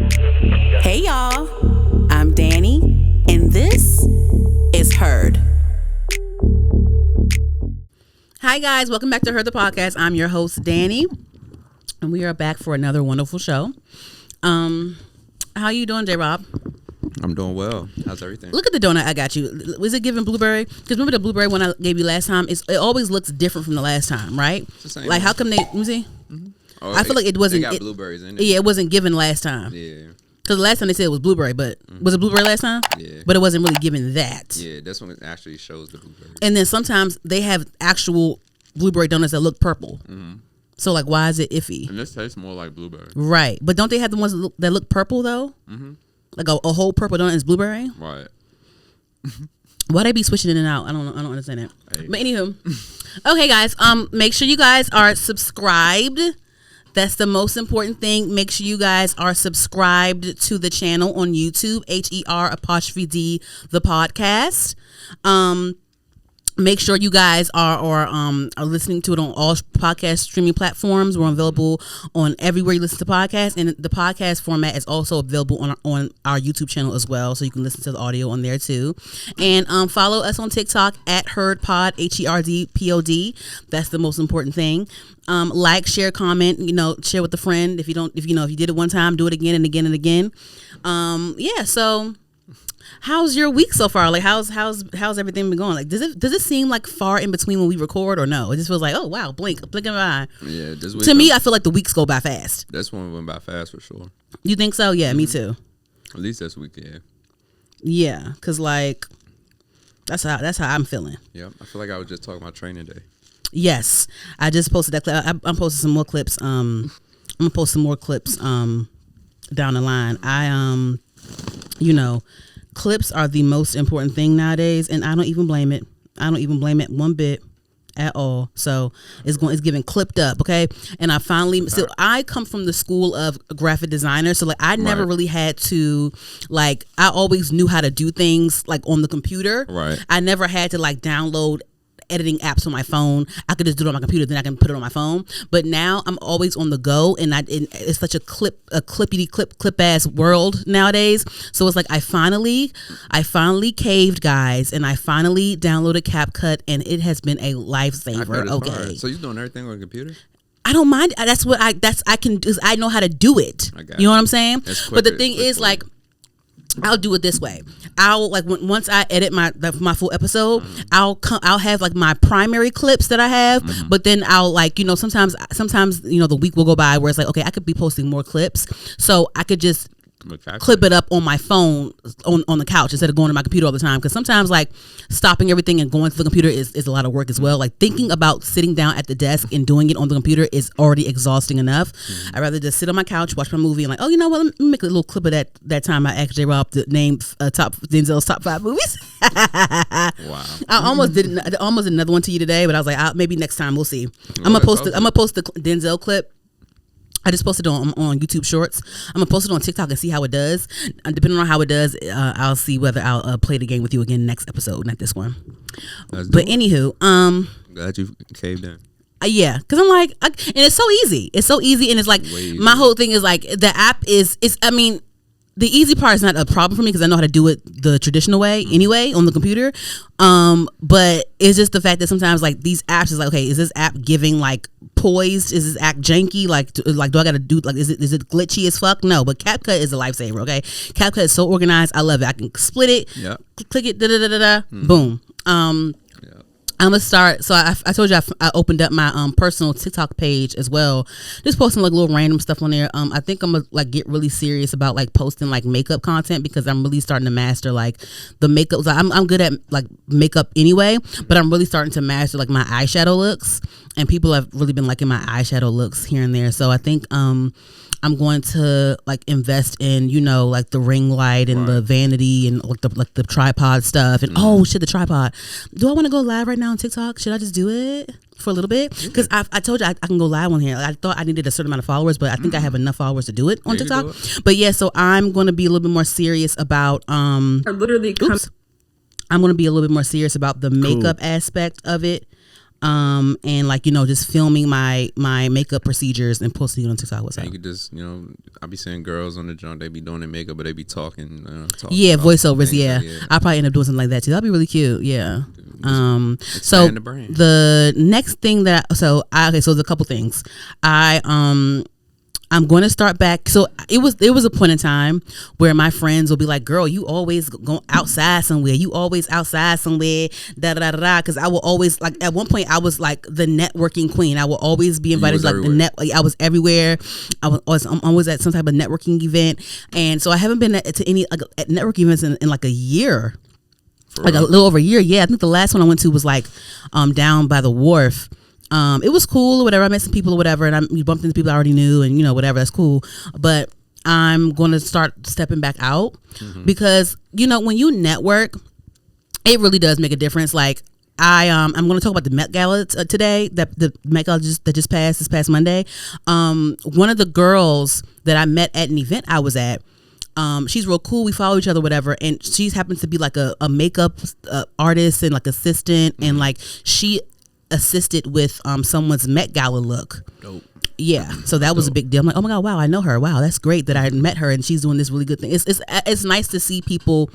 Hey y'all, I'm Danny, and this is Heard. Hi guys, welcome back to Heard the Podcast. I'm your host, Danny, and we are back for another wonderful show. How you doing, J-Rob? I'm doing well. How's everything? Look at the donut I got you. Was it giving blueberry? Because remember the blueberry one I gave you last time? It always looks different from the last time, right? It's the same like, one. how come they, let me see? Mm-hmm. Oh, I feel like it wasn't. They got blueberries in it. Yeah, it wasn't given last time. Yeah. Because last time they said it was blueberry, but was it blueberry last time? Yeah. But it wasn't really given that. Yeah, that's when it actually shows the blueberry. And then sometimes they have actual blueberry donuts that look purple. Mm-hmm. So, like, why is it iffy? And this tastes more like blueberry. Right. But don't they have the ones that look purple, though? Mm-hmm. Like a whole purple donut is blueberry? Right. Why they be switching in and out? I don't understand that. Hey. But anywho. Okay, guys. Make sure you guys are subscribed. That's the most important thing. Make sure you guys are subscribed to the channel on YouTube, HER''D, the podcast. Make sure you guys are listening to it on all podcast streaming platforms. We're available on everywhere you listen to podcasts, and the podcast format is also available on our YouTube channel as well, so you can listen to the audio on there too. And follow us on TikTok at HERDPod, HERDPOD. That's the most important thing. Like, share, comment. Share with a friend. If you did it one time, do it again and again and again. So. How's your week so far? Like, how's everything been going? Like, does it seem like far in between when we record, or no? It just feels like, oh wow, blink of an eye. Yeah, this week. To me, I feel like the weeks go by fast. This one went by fast for sure. You think so? Yeah, me too. At least this week, yeah. Yeah, cause like that's how I'm feeling. Yeah, I feel like I was just talking about training day. Yes, I just posted that clip. I'm posting some more clips. I'm gonna post some more clips down the line. Clips are the most important thing nowadays, and I don't even blame it. I don't even blame it one bit at all. So it's giving clipped up, okay? And I come from the school of graphic designer, so like I never really had to, like, I always knew how to do things like on the computer. Right. I never had to like download editing apps on my phone. I could just do it on my computer, then I can put it on my phone. But now I'm always on the go, and it's such a clip ass world nowadays. So it's like I finally caved, guys, and I finally downloaded CapCut, and it has been a lifesaver. Okay. Hard. So you're doing everything on the computer? I don't mind. That's what I can do. I know how to do it. You know what I'm saying? But the thing is, like, I'll do it this way. I'll like once I edit my full episode, I'll have like my primary clips that I have, but then I'll like sometimes the week will go by where it's like, okay, I could be posting more clips, so I could just clip it up on my phone on the couch instead of going to my computer all the time, because sometimes like stopping everything and going to the computer is a lot of work as well. Like thinking about sitting down at the desk and doing it on the computer is already exhausting enough. I'd rather just sit on my couch, watch my movie, and like, oh, you know what, let me make a little clip of that time I asked J-Rob to name Denzel's top 5 movies. Wow. I almost did another one to you today, but I was like, maybe next time, we'll see. I'm gonna post the Denzel clip. I just posted it on YouTube Shorts. I'm gonna post it on TikTok and see how it does. Depending on how it does, I'll see whether I'll play the game with you again next episode, not this one. But anywho, glad you caved in. Yeah, because I'm like, and it's so easy. It's so easy, and it's like my whole thing is like the app is. I mean, the easy part is not a problem for me because I know how to do it the traditional way anyway on the computer. But it's just the fact that sometimes like these apps is like, okay, is this app giving like poised? Is this app janky? Like do I gotta do like is it glitchy as fuck? No, but CapCut is a lifesaver. Okay, CapCut is so organized. I love it. I can split it, click it, boom. I'm gonna start. So I told you I opened up my personal TikTok page as well, just posting like little random stuff on there. I think I'm gonna like get really serious about like posting like makeup content, because I'm really starting to master like the makeup. So I'm good at like makeup anyway, but I'm really starting to master like my eyeshadow looks, and people have really been liking my eyeshadow looks here and there. So I think I'm going to like invest in like the ring light and the vanity and like the tripod stuff, and oh shit, the tripod. Do I want to go live right now on TikTok? Should I just do it for a little bit? Because I told you I can go live on here. I thought I needed a certain amount of followers, but I think I have enough followers to do it on TikTok. But yeah, so I'm going to be a little bit more serious about I'm going to be a little bit more serious about the makeup aspect of it. and like just filming my makeup procedures and posting it on TikTok. What's up? You could just I be seeing girls on the joint, they be doing their makeup, but they be talking. Yeah, voiceovers. Yeah, I'll probably end up doing something like that too. That'd be really cute. Yeah. So the next thing so there's a couple things. I'm going to start back. So it was a point in time where my friends will be like, girl, you always go outside somewhere. You always outside somewhere, da da da da. Because I will always, like, at one point I was like the networking queen. I will always be invited to I was everywhere. I'm always at some type of networking event. And so I haven't been to any at networking events in like a year. Like a little over a year. Yeah. I think the last one I went to was like down by the wharf. It was cool or whatever. I met some people or whatever, and we bumped into people I already knew, and whatever. That's cool. But I'm going to start stepping back out because when you network, it really does make a difference. Like I'm going to talk about the Met Gala today. The Met Gala that just passed this past Monday. One of the girls that I met at an event I was at. She's real cool. We follow each other, whatever. And she happens to be like a makeup artist and like assistant, and like she assisted with someone's Met Gala look. Dope. Yeah, so that was a big deal. I'm like, oh my god, wow, I know her. Wow, that's great that I met her and she's doing this really good thing. It's nice to see people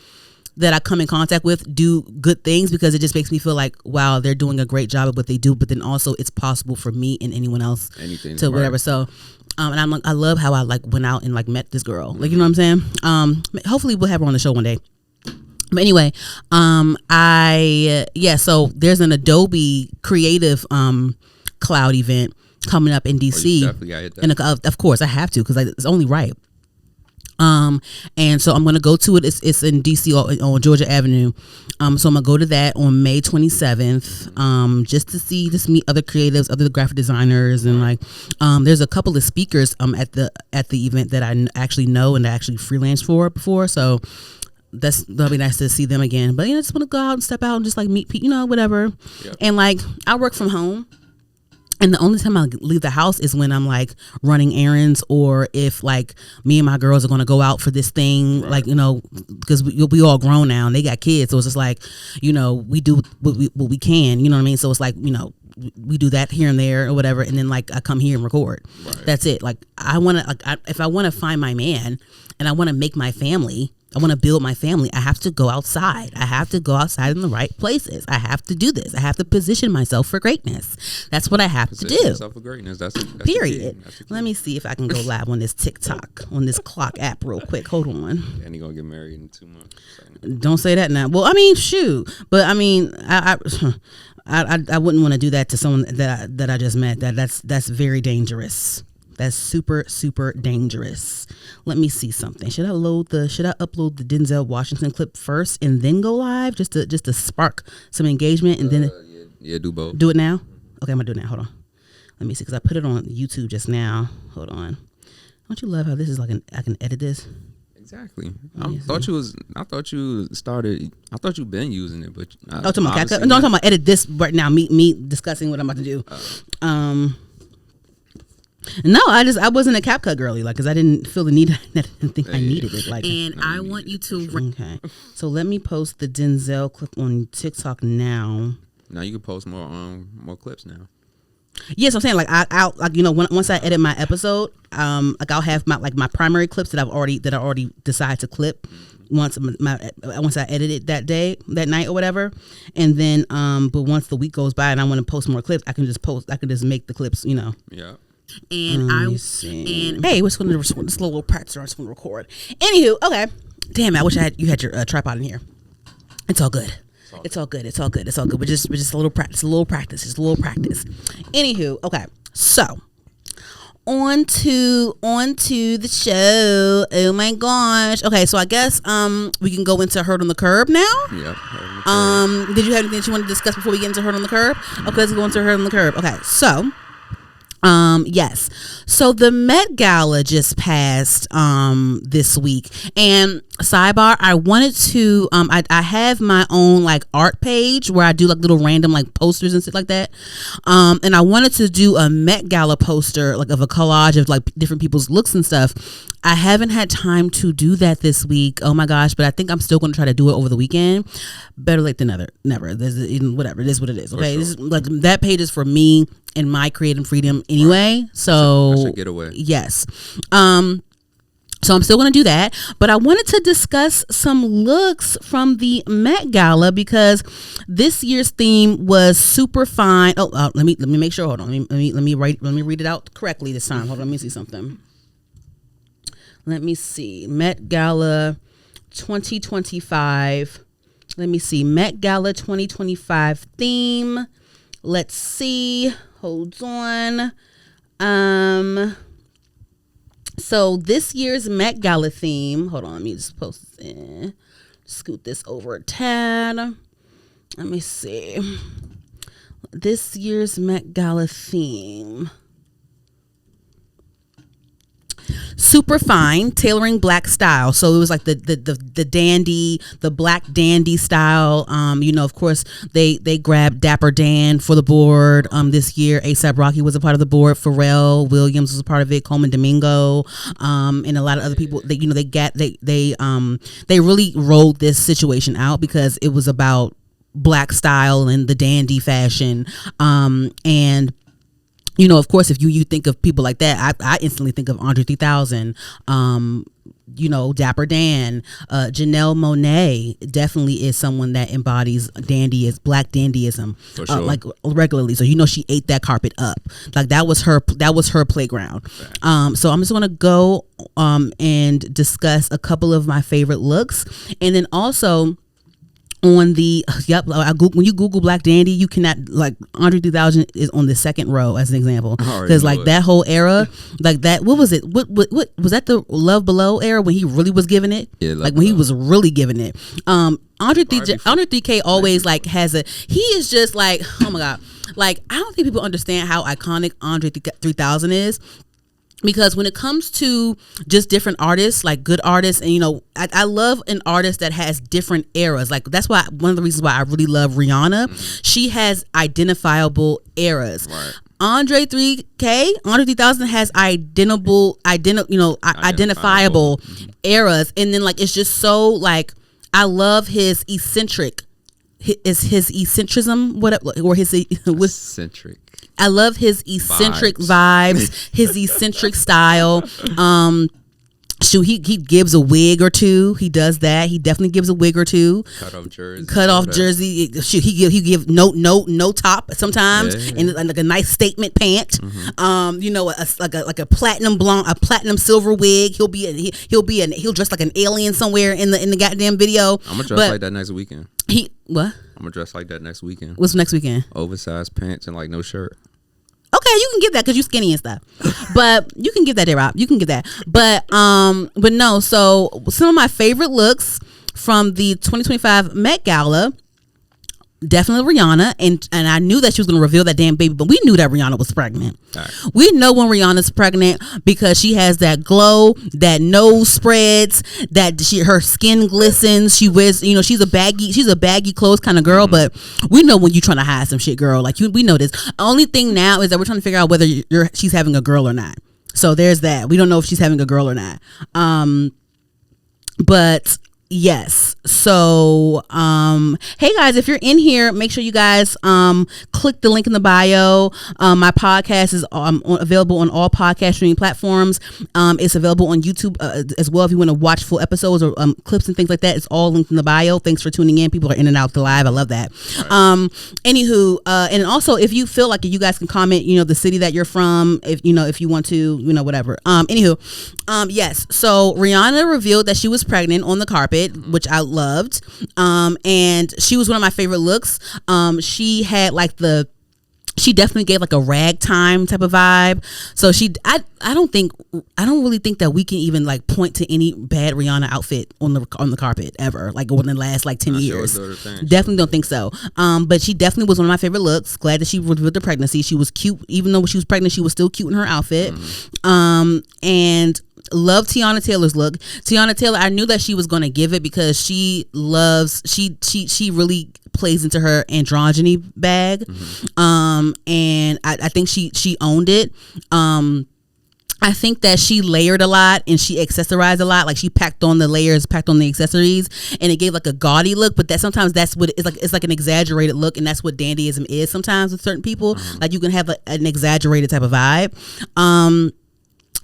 that I come in contact with do good things, because it just makes me feel like, wow, they're doing a great job at what they do. But then also it's possible for me and anyone else to whatever. So. And I'm like, I love how I like went out and like met this girl. Like, you know what I'm saying? Hopefully we'll have her on the show one day. But anyway, so there's an Adobe Creative Cloud event coming up in DC. And of course I have to, because it's only right. And so I'm going to go to it. It's in DC on Georgia Avenue. So I'm going to go to that on May 27th, just meet other creatives, other graphic designers. And like, there's a couple of speakers, at the event that I actually know and I actually freelanced for before. So that'll be nice to see them again. But I just want to go out and step out and just like meet people, whatever. Yep. And like, I work from home. And the only time I leave the house is when I'm like running errands, or if like me and my girls are going to go out for this thing, right. Like, because we all grown now and they got kids. So it's just like, we do what we can, you know what I mean? So it's like, we do that here and there or whatever. And then like I come here and record. Right. That's it. Like if I want to find my man and I want to make my family, I want to build my family, I have to go outside. I have to go outside in the right places. I have to do this. I have to position myself for greatness. That's what I have to do. Yourself for greatness. That's period. Let me see if I can go live on this TikTok, on this clock app real quick. Hold on. And you're going to get married in 2 months. Don't say that now. Well, I mean, shoot. But I mean, I wouldn't want to do that to someone that I just met. That's very dangerous. That's super, super dangerous. Let me see something. Should I upload the Denzel Washington clip first and then go live just to spark some engagement and then do both. Do it now? Okay, I'm gonna do it now. Hold on. Let me see, because I put it on YouTube just now. Hold on. Don't you love how this is like I can edit this? Exactly. I thought you been using it, but talking about CapCut. No, I'm talking about edit this right now. Me discussing what I'm about to do. No, I wasn't a CapCut girly, like, because I didn't feel the need. I didn't think I needed it. Like, and I want you to. Okay, so let me post the Denzel clip on TikTok now. Now you can post more clips now. Yes, I'm saying like I'll like once I edit my episode, like I'll have my primary clips that I already decide to clip. Once I edit it that night or whatever, and then but once the week goes by and I want to post more clips, I can just make the clips. Yeah. And hey, what's going to this little practice? I just want to record. Anywho, okay. Damn, I wish you had your tripod in here. It's all good. It's all good. But just a little practice. Anywho, okay. So on to the show. Oh my gosh. Okay, so I guess we can go into Hurt on the Curb now. Yeah. Did you have anything that you want to discuss before we get into Hurt on the Curb? Okay, let's go into Hurt on the Curb. Okay, so. Yes. So the Met Gala just passed this week, and sidebar, I wanted to I have my own like art page where I do like little random like posters and stuff like that. And I wanted to do a Met Gala poster like of a collage of like different people's looks and stuff. I haven't had time to do that this week. Oh my gosh, but I think I'm still going to try to do it over the weekend. Better late than never. Whatever, it is what it is. Okay, this is, like, that page is for me and my creative freedom anyway. So I should get away. Yes. So I'm still going to do that, but I wanted to discuss some looks from the Met Gala because this year's theme was super fine. Let me make sure. Hold on. Let me read it out correctly this time. Hold on. Let me see something. Let me see. Met Gala 2025. Let me see. Met Gala 2025 theme. Let's see. Hold on. So this year's Met Gala theme, hold on, let me just scoot this over a tad. Let me see. This year's Met Gala theme. Super fine, tailoring black style. So it was like the dandy, the black dandy style. Of course they grabbed Dapper Dan for the board. This year A$AP Rocky was a part of the board. Pharrell Williams was a part of it. Coleman Domingo, and a lot of other people. They really rolled this situation out because it was about black style and the dandy fashion. And of course, if you think of people like that, I instantly think of Andre 3000, Dapper Dan, Janelle Monae definitely is someone that embodies black dandyism, for sure. Like regularly. So she ate that carpet up. Like that was her playground. Right. So I'm just gonna go and discuss a couple of my favorite looks, and then also. On the when you Google Black Dandy, you cannot, like, Andre 3000 is on the second row as an example, because like that whole era, like that, what was it? What was that? The Love Below era when he really was giving it, like when he was really giving it. Andre 3K always like he is just like, oh my god, like I don't think people understand how iconic Andre 3000 is. Because when it comes to just different artists, like good artists, and I love an artist that has different eras. Like that's why one of the reasons why I really love Rihanna. Mm-hmm. She has identifiable eras. Right. Andre 3000 has identifiable eras, and then like it's just so like I love his eccentric. Is his eccentricism eccentric? I love his eccentric vibes, his eccentric style. He gives a wig or two. He does that. He definitely gives a wig or two. Cut off jersey. He give no top sometimes, and like a nice statement pant. Mm-hmm. Like a platinum blonde, a platinum silver wig. He'll dress like an alien somewhere in the goddamn video. I'm gonna dress like that next weekend. What? I'm gonna dress like that next weekend. What's next weekend? Oversized pants and like no shirt. Okay, you can give that because you skinny and stuff, but you can give that there, Rob. You can give that, but no. So some of my favorite looks from the 2025 Met Gala. Definitely Rihanna, and I knew that she was going to reveal that damn baby, but we knew that Rihanna was pregnant. Right. We know when Rihanna's pregnant because she has that glow, that nose spreads, that her skin glistens. She wears, she's a baggy clothes kind of girl, but we know when you're trying to hide some shit, girl. Like we know this. The only thing now is that we're trying to figure out whether she's having a girl or not. So there's that. We don't know if she's having a girl or not. But yes. So, hey guys, if you're in here, make sure you guys click the link in the bio. My podcast is available on all podcast streaming platforms. It's available on YouTube as well if you want to watch full episodes or clips and things like that. It's all linked in the bio. Thanks for tuning in. People are in and out the live. I love that. Right. Anywho, and also if you feel like you guys can comment, the city that you're from, if you want to, whatever. Yes. So Rihanna revealed that she was pregnant on the carpet, which I loved, and she was one of my favorite looks. She had like she definitely gave like a ragtime type of vibe. So I don't really think that we can even like point to any bad Rihanna outfit on the carpet ever, like within the last like 10 years. Definitely don't think so. But she definitely was one of my favorite looks. Glad that she revealed the pregnancy. She was cute, even though she was pregnant. She was still cute in her outfit. And love Teyana Taylor's look. Teyana Taylor, I knew that she was going to give it because she really plays into her androgyny bag. And I think she owned it. I think that she layered a lot and she accessorized a lot. Like she packed on the layers, packed on the accessories, and it gave like a gaudy look. But that sometimes that's what it's like. It's like an exaggerated look, and that's what dandyism is sometimes with certain people. Like you can have an exaggerated type of vibe.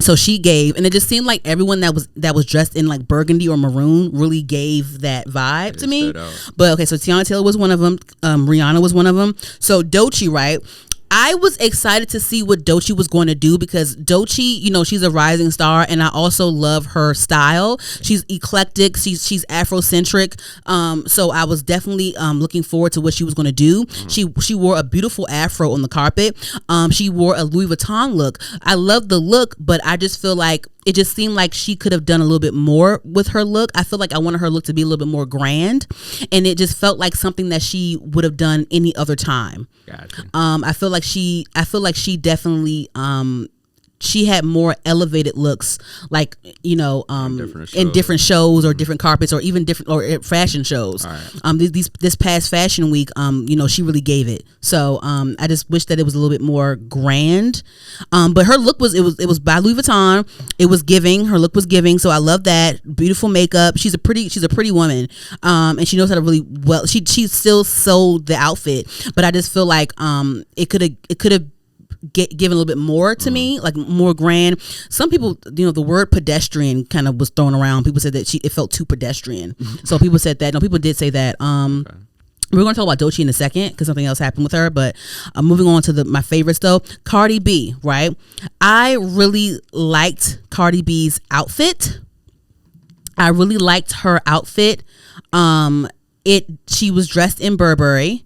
So she gave, and it just seemed like everyone that was dressed in like burgundy or maroon really gave that vibe to me. But okay, so Teyana Taylor was one of them. Rihanna was one of them. So Doechii, right? I was excited to see what Doechii was going to do because Doechii, you know, she's a rising star, and I also love her style. She's eclectic. She's Afrocentric. So I was definitely looking forward to what she was going to do. She wore a beautiful afro on the carpet. She wore a Louis Vuitton look. I love the look, but I just feel like it just seemed like she could have done a little bit more with her look. I feel like I wanted her look to be a little bit more grand, and it just felt like something that she would have done any other time. Gotcha. I feel like she definitely she had more elevated looks, like, you know, in different shows or different carpets or even different or fashion shows. Right. This past fashion week, you know, she really gave it. So I just wish that it was a little bit more grand. But her look was by Louis Vuitton. It was giving. Her look was giving. So I love that. Beautiful makeup. She's a pretty woman. And she knows how to really well. She still sold the outfit, but I just feel like it could have given a little bit more to me, like more grand. Some people, you know, the word pedestrian kind of was thrown around. People said that it felt too pedestrian. So people said that. No, people did say that. Okay. We're going to talk about Doechii in a second because something else happened with her. But moving on to my favorites though, Cardi B. Right, I really liked Cardi B's outfit. I really liked her outfit. She was dressed in Burberry.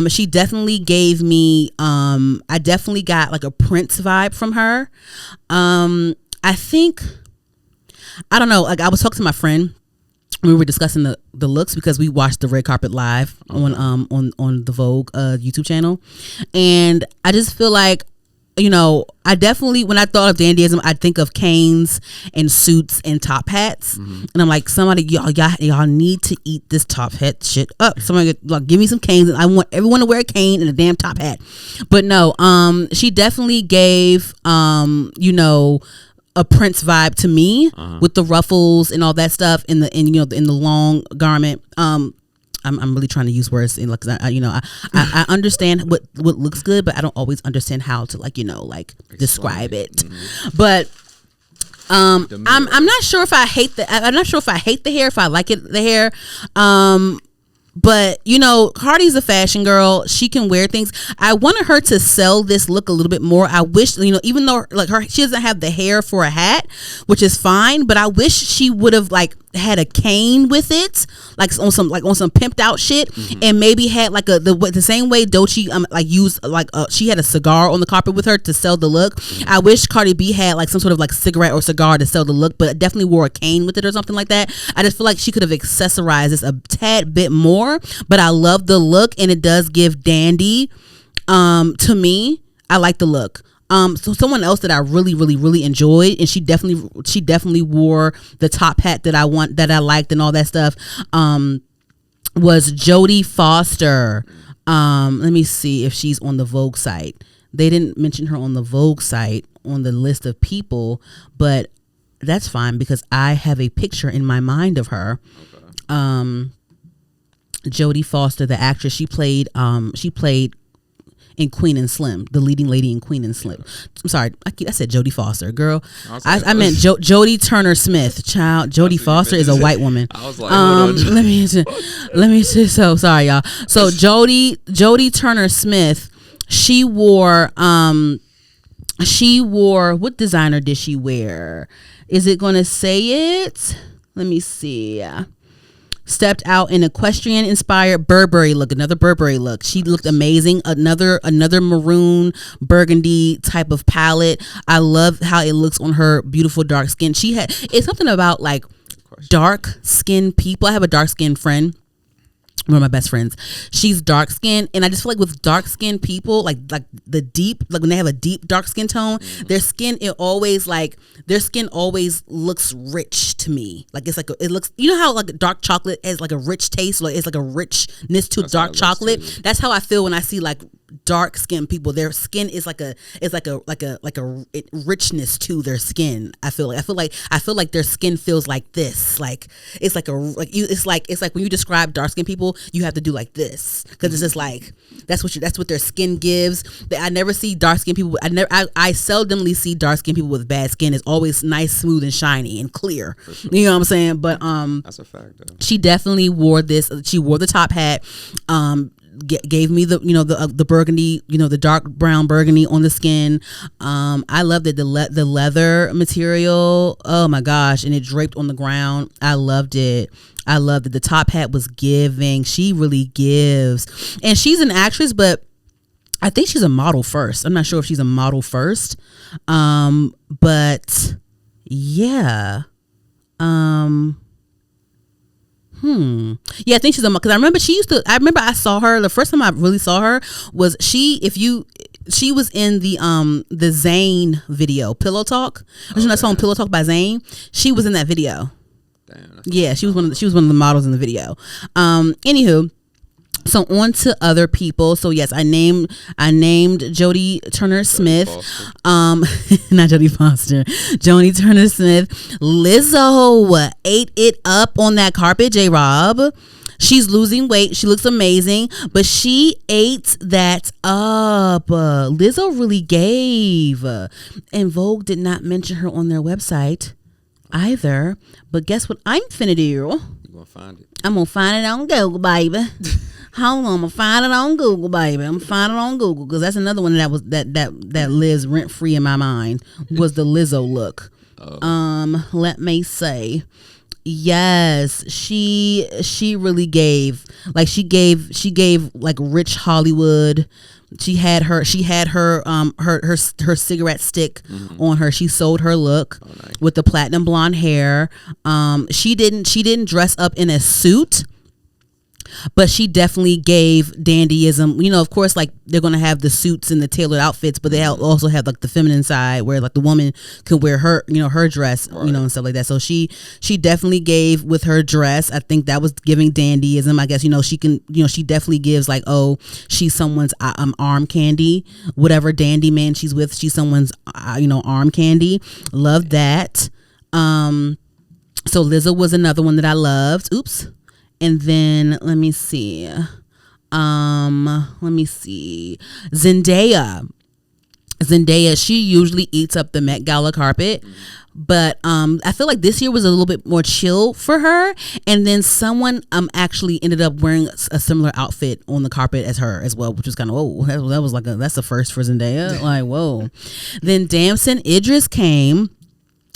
She definitely gave me I definitely got like a Prince vibe from her. I think, I don't know, like I was talking to my friend, we were discussing the looks because we watched the red carpet live on the Vogue YouTube channel, and I just feel like, you know, I definitely, when I thought of dandyism, I think of canes and suits and top hats. And I'm like, somebody, y'all need to eat this top hat shit up. Somebody, like, give me some canes, and I want everyone to wear a cane and a damn top hat. But no, she definitely gave, you know, a Prince vibe to me with the ruffles and all that stuff in the long garment. I'm really trying to use words in, like, I understand what looks good, but I don't always understand how to, like, you know, like describe it. But I'm not sure if I hate the hair, if I like it, the hair. But, you know, Cardi's a fashion girl. She can wear things. I wanted her to sell this look a little bit more. I wish, you know, even though like she doesn't have the hair for a hat, which is fine, but I wish she would have like had a cane with it, like on some pimped out shit, and maybe had like the same way Doechii like used like she had a cigar on the carpet with her to sell the look. I wish Cardi B had like some sort of like cigarette or cigar to sell the look, but definitely wore a cane with it or something like that. I just feel like she could have accessorized this a tad bit more, but I love the look, and it does give dandy to me. I like the look. So someone else that I really, really, really enjoyed, and she definitely wore the top hat that I liked and all that stuff, was Jodie Foster. Let me see if she's on the Vogue site. They didn't mention her on the Vogue site on the list of people, but that's fine because I have a picture in my mind of her. Jodie Foster, the actress, she played in Queen and Slim, the leading lady in Queen and Slim. I'm sorry, I said Jodie Foster, girl. I meant Jodie Turner Smith. Child, Jodie Foster is a white woman. I was like, let me see. So sorry, y'all. So Jodie Turner Smith, she wore what designer did she wear? Is it going to say it? Let me see. Stepped out in equestrian inspired Burberry look, another Burberry look. She looked amazing. Another maroon burgundy type of palette. I love how it looks on her beautiful dark skin. It's something about like dark skinned people. I have a dark skinned friend, one of my best friends. She's dark skinned, and I just feel like with dark skinned people, like the deep, like when they have a deep dark skin tone, their skin always looks rich to me. Like it looks, you know how like dark chocolate has like a rich taste, like it's like a richness to dark chocolate. That's how I feel when I see like dark skinned people, their skin is like a richness to their skin. I feel like their skin feels like this, like it's like it's like when you describe dark skinned people, you have to do like this, because it's just like that's what their skin gives. I never see dark skinned people. I seldomly see dark skinned people with bad skin. It's always nice, smooth, and shiny and clear. Sure. You know what I'm saying? But that's a fact though. She definitely wore this. She wore the top hat. Gave me the burgundy, the dark brown burgundy on the skin. I loved it. The leather material, oh my gosh, and it draped on the ground. I loved it. The top hat was giving. She really gives. And she's an actress, but I think she's a model first. I'm not sure if she's a model first. But yeah. Yeah, I think she's because I remember I saw her the first time I really saw her was she was in the Zayn video, Pillow Talk. That song Pillow Talk by Zayn. She was in that video. Damn, yeah, she was one of the models in the video. Anywho, so on to other people. So yes, I named Jodie Turner Smith. Not Jodie Foster. Jodie Turner Smith. Lizzo ate it up on that carpet, J-Rob. She's losing weight. She looks amazing, but she ate that up. Lizzo really gave. And Vogue did not mention her on their website either. But guess what I'm finna do? You gonna find it? I'm gonna find it on Google, baby. Hold on, I'm gonna find it on Google, baby. I'm gonna find it on Google, because that's another one that lives rent free in my mind, was the Lizzo look. Let me say, yes, she really gave. Like she gave like rich Hollywood. She had her cigarette stick on her. She sold her look with the platinum blonde hair. She didn't dress up in a suit, but she definitely gave dandyism. Of course, like they're gonna have the suits and the tailored outfits, but they also have like the feminine side where like the woman can wear her, her dress, right, and stuff like that. So she definitely gave with her dress. I think that was giving dandyism. I guess she can, she definitely gives like, oh, she's someone's arm candy. Whatever dandy man she's with, she's someone's arm candy. Love that. So Lizzo was another one that I loved. Oops. And then let me see. Zendaya, she usually eats up the Met Gala carpet, but I feel like this year was a little bit more chill for her. And then someone actually ended up wearing a similar outfit on the carpet as her as well, which was kind of, whoa, that was like that's a first for Zendaya. Like, whoa. Then Damson Idris came.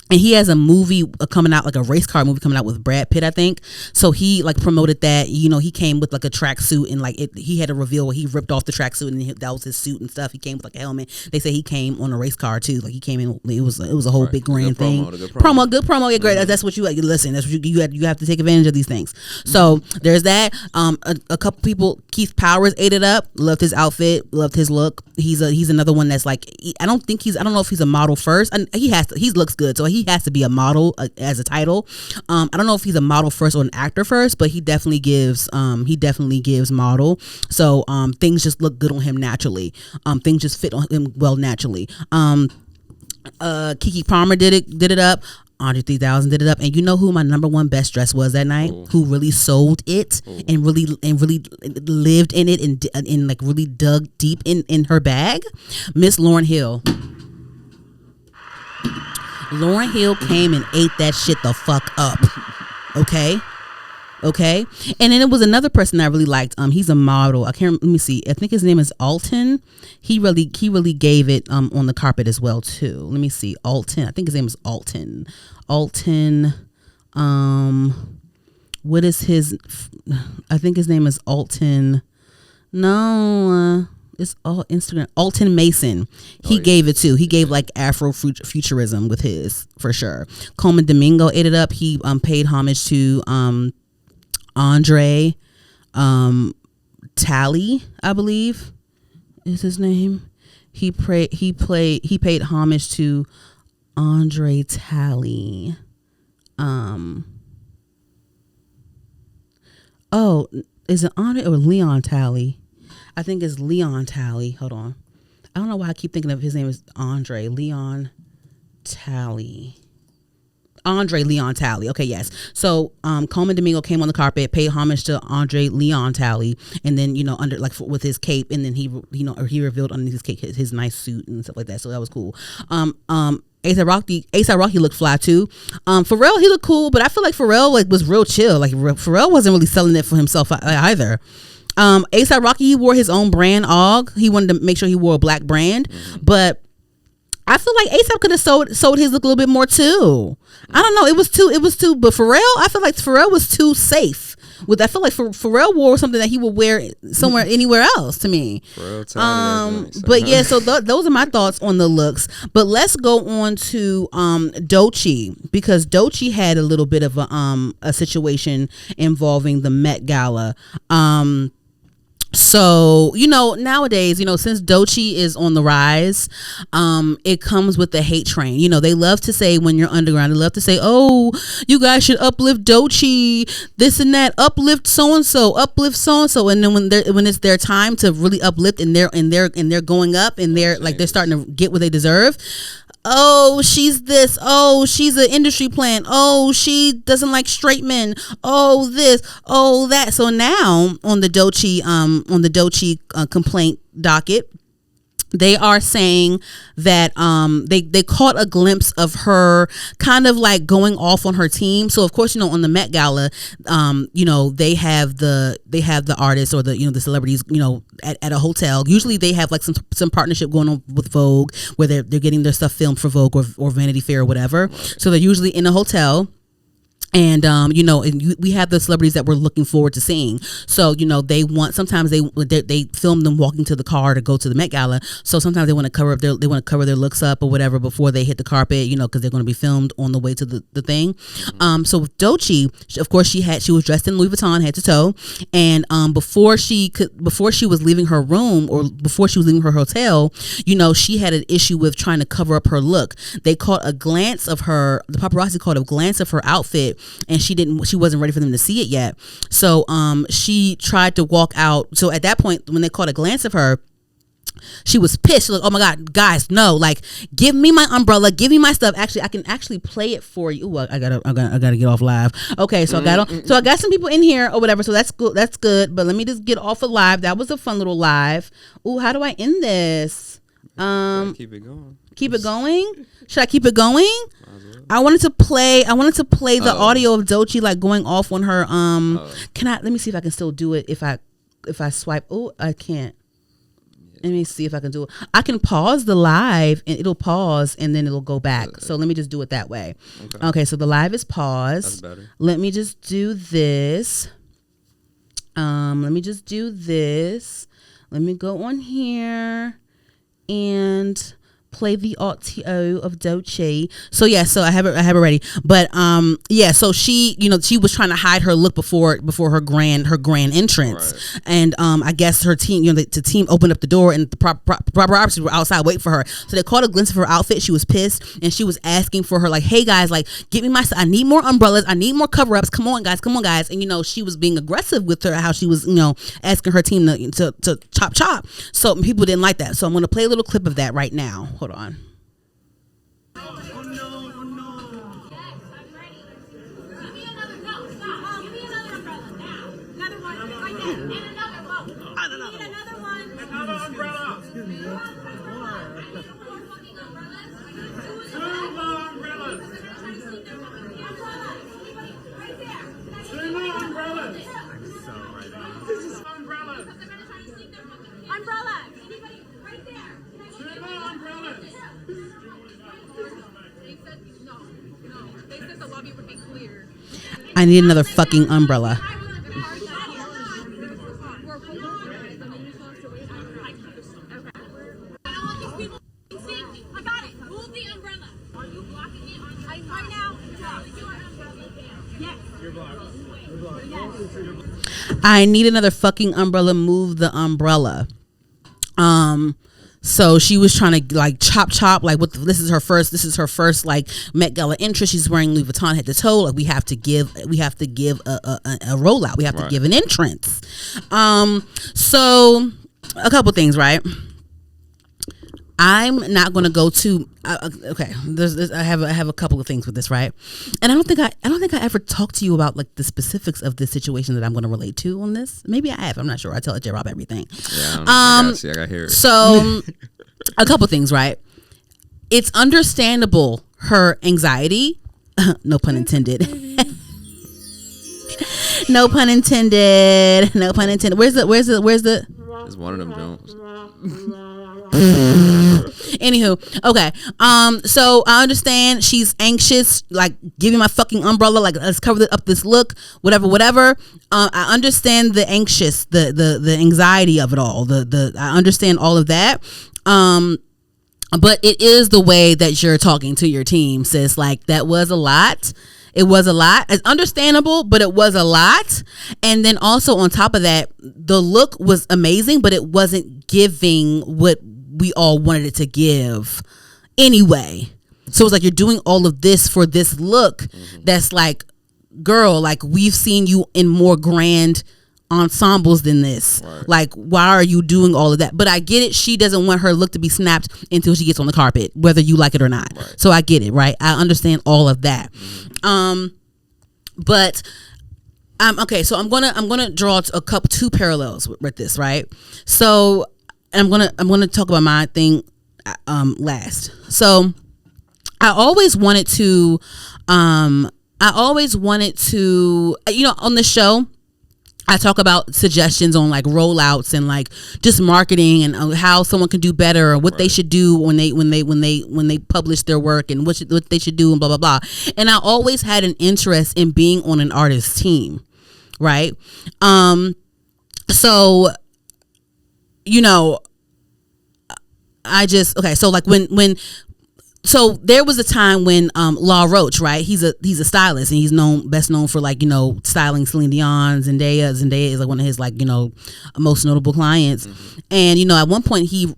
And he has a movie coming out, like a race car movie coming out with Brad Pitt, I think. So he like promoted that. He came with like a tracksuit, and like he had a reveal where he ripped off the tracksuit and that was his suit and stuff. He came with like a helmet. They say he came on a race car too. Like he came in. It was a whole big grand thing. Good promo. Yeah, great. That's what you listen. That's what you have to take advantage of these things. So there's that. A couple people. Keith Powers ate it up. Loved his outfit. Loved his look. He's another one that's like, I don't know if he's a model first. And he looks good, so he has to be a model as a title. I don't know if he's a model first or an actor first, but he definitely gives model. So things just look good on him naturally. Things just fit on him well naturally. Keke Palmer did it up. Andre 3000 did it up. And you know who my number one best dress was that night? Ooh. Who really sold it and really lived in it and like really dug deep in her bag? Miss Lauryn Hill. Lauryn Hill came and ate that shit the fuck up. Okay. And then it was another person I really liked. He's a model. Let me see. I think his name is Alton. He really gave it on the carpet as well too. Let me see. Alton. I think his name is Alton. What is his? I think his name is Alton. No. It's all Instagram. Alton Mason. He gave it too. He gave like Afro futurism with his, for sure. Coleman Domingo ate it up. He paid homage to Andre Talley, I believe is his name. He paid homage to Andre Talley. Oh, is it Andre or Leon Talley? I think it's Leon Talley. Hold on. I don't know why I keep thinking of his name is Andre Leon Talley. Andre Leon Talley. Okay, yes. So Coleman Domingo came on the carpet, paid homage to Andre Leon Talley, and then under with his cape, and then he revealed underneath his cape his nice suit and stuff like that. So that was cool. A$AP Rocky looked fly too. Pharrell, he looked cool, but I feel like Pharrell was real chill. Like Pharrell wasn't really selling it for himself either. A$AP Rocky, he wore his own brand Og. He wanted to make sure he wore a black brand, but I feel like A$AP could have sold his look a little bit more too. I don't know. It was too. But Pharrell, I feel like Pharrell was too safe. I feel like Pharrell wore something that he would wear somewhere anywhere else to me. But yeah, so those are my thoughts on the looks. But let's go on to Doechii, because Doechii had a little bit of a situation involving the Met Gala. So nowadays, since Doechii is on the rise, it comes with the hate train. They love to say, when you're underground, they love to say, oh, you guys should uplift Doechii, this and that, uplift so and so, and then when it's their time to really uplift, and they're going up, and they're starting to get what they deserve. Oh, she's this. Oh, she's an industry plant. Oh, she doesn't like straight men. Oh, this. Oh, that. So now on the Doechii complaint docket, they are saying that they caught a glimpse of her kind of like going off on her team. So of course, on the Met Gala, they have the artists or the celebrities, at a hotel. Usually they have like some partnership going on with Vogue, where they're getting their stuff filmed for Vogue or Vanity Fair or whatever. So they're usually in a hotel. And we have the celebrities that we're looking forward to seeing. So sometimes they film them walking to the car to go to the Met Gala. So sometimes they want to cover their looks up or whatever before they hit the carpet, because they're going to be filmed on the way to the thing. So with Doechii, of course, she was dressed in Louis Vuitton head to toe, and before she was leaving her room, or before she was leaving her hotel, she had an issue with trying to cover up her look. They caught a glance of her. The paparazzi caught a glance of her outfit, and she wasn't ready for them to see it yet. So she tried to walk out. So at that point, when they caught a glance of her, she was pissed. She was like, oh my God, guys, no, like, give me my umbrella, give me my stuff. Actually, I can play it for you. Ooh, I gotta get off live. Okay, so I got some people in here or whatever, so that's good. But let me just get off of live. That was a fun little live. Ooh, how do I end this? Keep it going. Keep it going? Should I keep it going? I wanted to play the audio of Doechii like going off on her. Let me see if I can still do it if I swipe. Oh, I can't. Let me see if I can do it. I can pause the live and it'll pause and then it'll go back. So let me just do it that way. Okay, so the live is paused. That's better. Let me just do this. Let me go on here and play the audio of Doechii. So I have it ready. But so she was trying to hide her look before her grand entrance. Right. And I guess her team, the team opened up the door and the paparazzi were outside waiting for her. So they caught a glimpse of her outfit. She was pissed and she was asking for her, like, hey guys, like, get me I need more umbrellas, I need more cover-ups, come on guys. And she was being aggressive with her, how she was asking her team to chop. So people didn't like that. So I'm going to play a little clip of that right now. Hold on. I need another fucking umbrella. I need another fucking umbrella. Move the umbrella. So she was trying to like chop like this is her first like Met Gala entrance. She's wearing Louis Vuitton head to toe. Like we have to give a rollout. We have to give an entrance. So a couple things, right? I'm not going to go to okay. I have a couple of things with this, right? And I don't think I ever talked to you about like the specifics of this situation that I'm going to relate to on this. Maybe I have. I'm not sure. I tell J-Rob everything. Yeah, I got hear it. So a couple things, right? It's understandable her anxiety. No pun intended. No pun intended. No pun intended. Where's the? It's one of them Jones. Anywho, okay. So I understand she's anxious, like give me my fucking umbrella, like let's cover up this look, whatever. I understand the anxious, the anxiety of it all. I understand all of that. But it is the way that you're talking to your team, sis. Like that was a lot. It was a lot. It's understandable, but it was a lot. And then also on top of that, the look was amazing, but it wasn't giving what we all wanted it to give anyway. So it's like you're doing all of this for this look that's like, girl, like we've seen you in more grand ensembles than this. Right. Like, why are you doing all of that? But I get it. She doesn't want her look to be snapped until she gets on the carpet, whether you like it or not. Right. So I get it, right? I understand all of that. But okay, so I'm gonna draw two parallels with this, right? So I'm gonna talk about my thing last. So I always wanted to on the show I talk about suggestions on like rollouts and like just marketing and how someone can do better or what they should do when they publish their work and what they should do and blah blah blah. And I always had an interest in being on an artist team, right? So so like so there was a time when Law Roach, right? He's a stylist and he's best known for like, styling Celine Dion, Zendaya. Zendaya is like one of his like, most notable clients. Mm-hmm. And, at one point he,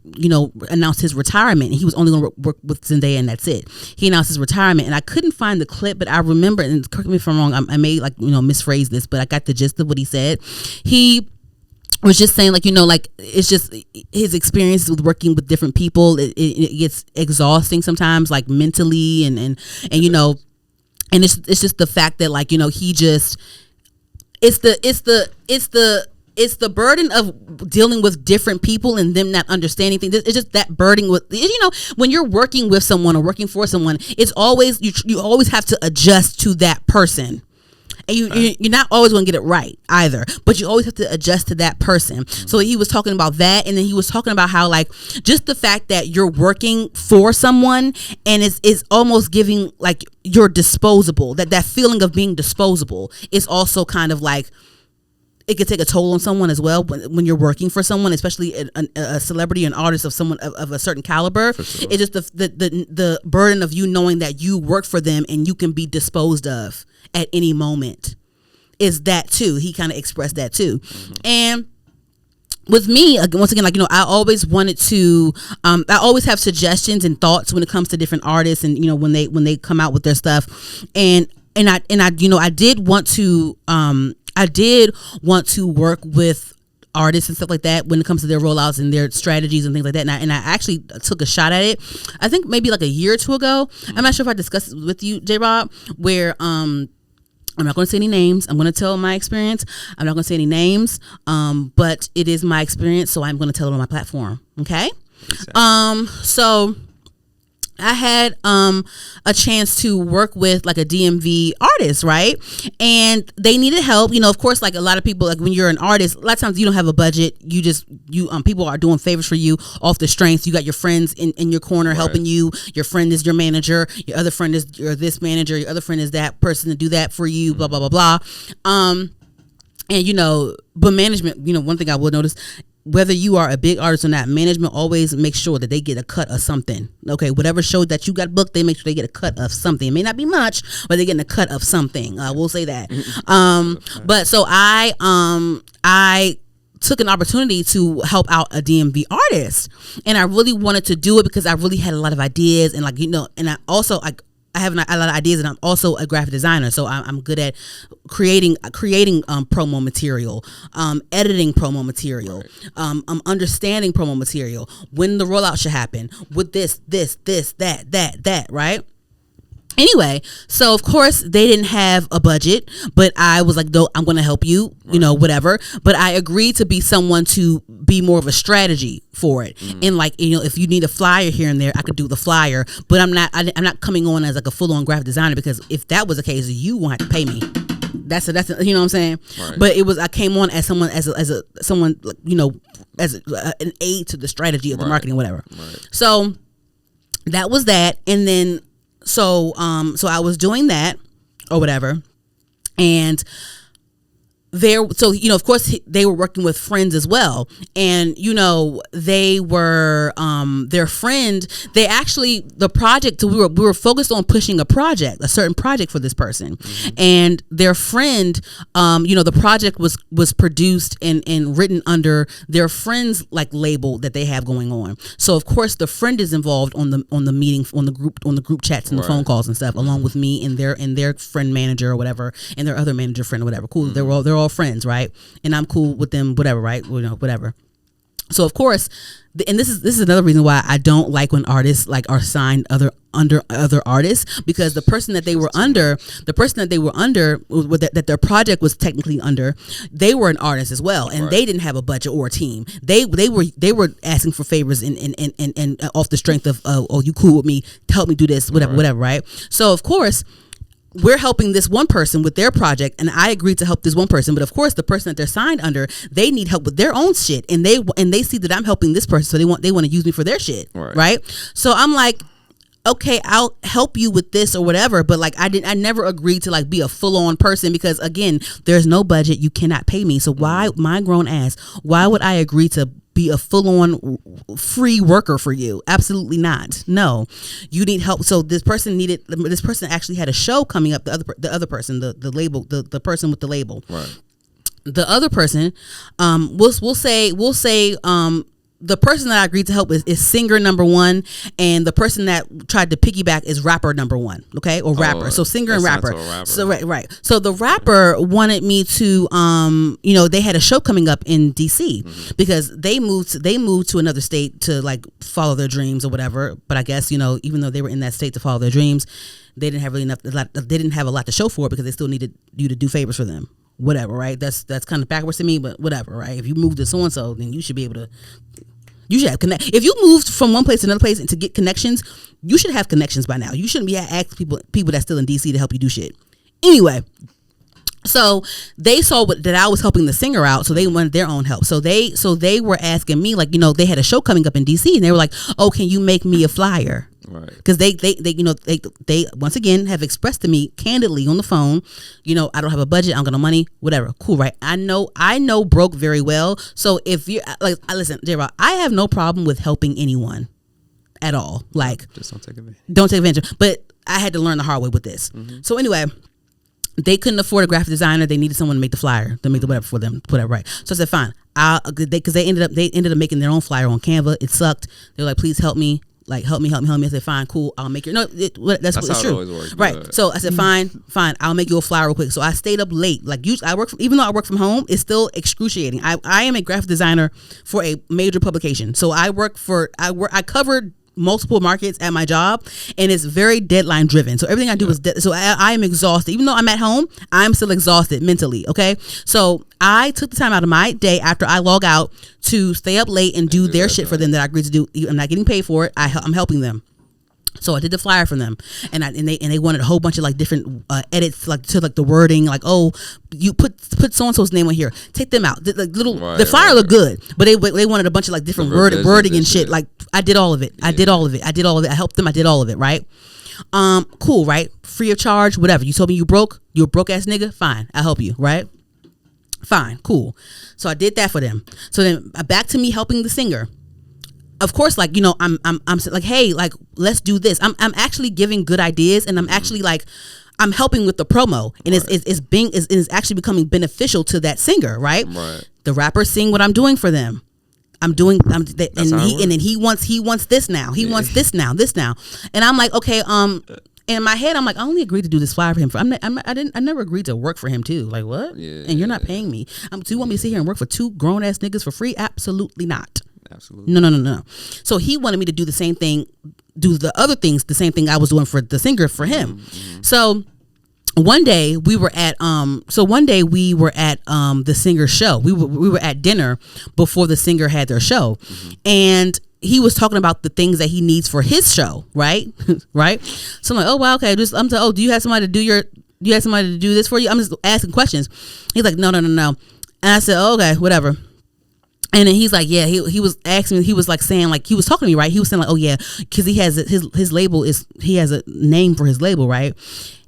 announced his retirement and he was only going to work with Zendaya and that's it. He announced his retirement and I couldn't find the clip, but I remember, and correct me if I'm wrong, I may like, misphrase this, but I got the gist of what he said. He was just saying like, like it's just his experience with working with different people. It gets exhausting sometimes, like mentally and and it's just the fact that like, he just, it's the burden of dealing with different people and them not understanding things. It's just that burden with, when you're working with someone or working for someone, it's always, you always have to adjust to that person. And you're not always going to get it right either, but you always have to adjust to that person. Mm-hmm. So he was talking about that, and then he was talking about how like just the fact that you're working for someone and it's almost giving like you're disposable. That feeling of being disposable is also kind of like it could take a toll on someone as well when you're working for someone, especially a celebrity, an artist of someone of a certain caliber. Sure. It's just the burden of you knowing that you work for them and you can be disposed of at any moment is that too. He kind of expressed that too. Mm-hmm. And with me, once again, like, I always wanted to, I always have suggestions and thoughts when it comes to different artists and, when they come out with their stuff. And I did want to work with artists and stuff like that when it comes to their rollouts and their strategies and things like that. And I actually took a shot at it. I think maybe like a year or two ago. I'm not sure if I discussed it with you, J-Rob, where, I'm not going to say any names. I'm going to tell my experience. I'm not going to say any names, but it is my experience, so I'm going to tell it on my platform. Okay? Exactly. So I had a chance to work with like a DMV artist, right? And they needed help. Of course, like a lot of people, like when you're an artist, a lot of times you don't have a budget. You people are doing favors for you off the strength. You got your friends in your corner helping you. Your friend is your manager. Your other friend is your this manager. Your other friend is that person to do that for you. Blah blah blah blah. And but management. One thing I will notice, whether you are a big artist or not, management always makes sure that they get a cut of something. Okay, whatever show that you got booked, they make sure they get a cut of something. It may not be much, but they're getting a cut of something. We'll say that. But so I took an opportunity to help out a DMV artist, and I really wanted to do it because I really had a lot of ideas and like and I also I have a lot of ideas, and I'm also a graphic designer, so I'm good at creating promo material, editing promo material, understanding promo material, when the rollout should happen, with this, that, right? Anyway, so of course they didn't have a budget, but I was like, no, I'm going to help you, whatever. But I agreed to be someone to be more of a strategy for it. And like, if you need a flyer here and there, I could do the flyer, but I'm not coming on as like a full on graphic designer, because if that was the case, you won't have to pay me. That's you know what I'm saying? Right. But I came on as someone, as someone, as an aid to the strategy of the marketing, whatever. Right. So that was that. And then, so I was doing that or whatever, and of course they were working with friends as well, and they were their friend. They actually, the project, we were focused on pushing a certain project for this person, and their friend, the project was produced and written under their friend's like label that they have going on. So of course the friend is involved on the meeting, on the group chats and the phone calls and stuff, along with me and their friend manager or whatever, and their other manager friend or whatever. Cool, they're all friends, right? And I'm cool with them, whatever, right? Whatever. So of course, and this is another reason why I don't like when artists like are signed under other artists, because the person that they were under, that their project was technically under, they were an artist as well, and they didn't have a budget or a team. They were asking for favors and off the strength of, oh, you cool with me, help me do this, whatever, right? So of course, we're helping this one person with their project, and I agreed to help this one person, but of course the person that they're signed under, they need help with their own shit, and they see that I'm helping this person, so they want to use me for their shit, right? So I'm like, okay, I'll help you with this or whatever, but like I never agreed to like be a full on person, because again, there's no budget, you cannot pay me. So why, my grown ass, why would I agree to be a full-on free worker for you? Absolutely not. No, you need help. So this person actually had a show coming up. The other person, the label, the person with the label, right? The other person, we'll say the person that I agreed to help is singer number one, and the person that tried to piggyback is rapper number one, okay, or rapper. So singer and rapper. So right. So the rapper wanted me to, they had a show coming up in DC, because they moved to another state to like follow their dreams or whatever. But I guess even though they were in that state to follow their dreams, they didn't have they didn't have a lot to show for it, because they still needed you to do favors for them. Whatever, right? That's kind of backwards to me, but whatever, right? If you moved to so and so, then you should be able to. You should have connect. If you moved from one place to another place and to get connections, you should have connections by now. You shouldn't be asking people that's still in DC to help you do shit. Anyway, so they saw that I was helping the singer out, so they wanted their own help. So they were asking me, like, they had a show coming up in DC, and they were like, "Oh, can you make me a flyer?" Right. Because they once again have expressed to me candidly on the phone, I don't have a budget, I don't got no money, whatever. Cool, right? I know broke very well. So if you like, listen, J-Rock, I have no problem with helping anyone at all. Like, just don't take advantage. Don't take advantage. But I had to learn the hard way with this. So anyway, they couldn't afford a graphic designer. They needed someone to make the flyer, to make the whatever for them, whatever, right? So I said, fine. Because they ended up making their own flyer on Canva. It sucked. They were like, please help me. Like, help me. I said, fine, cool, I'll make your, that's how it's true. It always works, right? So I said, fine, I'll make you a flyer real quick. So I stayed up late. Like, usually even though I work from home, it's still excruciating. I am a graphic designer for a major publication. So I covered multiple markets at my job, and it's very deadline driven. So everything I do is so I am exhausted. Even though I'm at home, I'm still exhausted mentally. Okay, so I took the time out of my day after I log out to stay up late and do their shit for them that I agreed to do. I'm not getting paid for it. I'm helping them. So I did the flyer for them, and they wanted a whole bunch of like different edits, like to like the wording, like, oh, you put so and so's name on here, take them out. The flyer looked good, but they wanted a bunch of like different wording and shit. Like, I did all of it. I did all of it. I helped them. I did all of it. Right. Cool. Right. Free of charge. Whatever. You told me you're a broke ass nigga. Fine. I'll help you. Right. Fine. Cool. So I did that for them. So then back to me helping the singer. Of course, like, I'm like, hey, like, let's do this. I'm actually giving good ideas, and I'm actually like, I'm helping with the promo, and it's actually becoming beneficial to that singer, right? Right. The rappers seeing what I'm doing for them. And then he wants this now. He wants this now, and I'm like, okay, in my head, I'm like, I only agreed to do this flyer for him. I never agreed to work for him too. Like what? Yeah, and you're not paying me. Do you want me to sit here and work for 2 grown ass niggas for free? Absolutely not. Absolutely. No. So he wanted me to do the same thing, do the other things, the same thing I was doing for the singer for him. Mm-hmm. So one day we were at the singer's show. We were at dinner before the singer had their show. Mm-hmm. And he was talking about the things that he needs for his show, right? Right? So I'm like, oh wow, okay. Do you have somebody to do this for you? I'm just asking questions. He's like, no. And I said, oh, okay, whatever. And then he's like, yeah, he was asking me, he was like saying, like, he was talking to me, right? He was saying like, oh yeah, because he has his label he has a name for his label, right?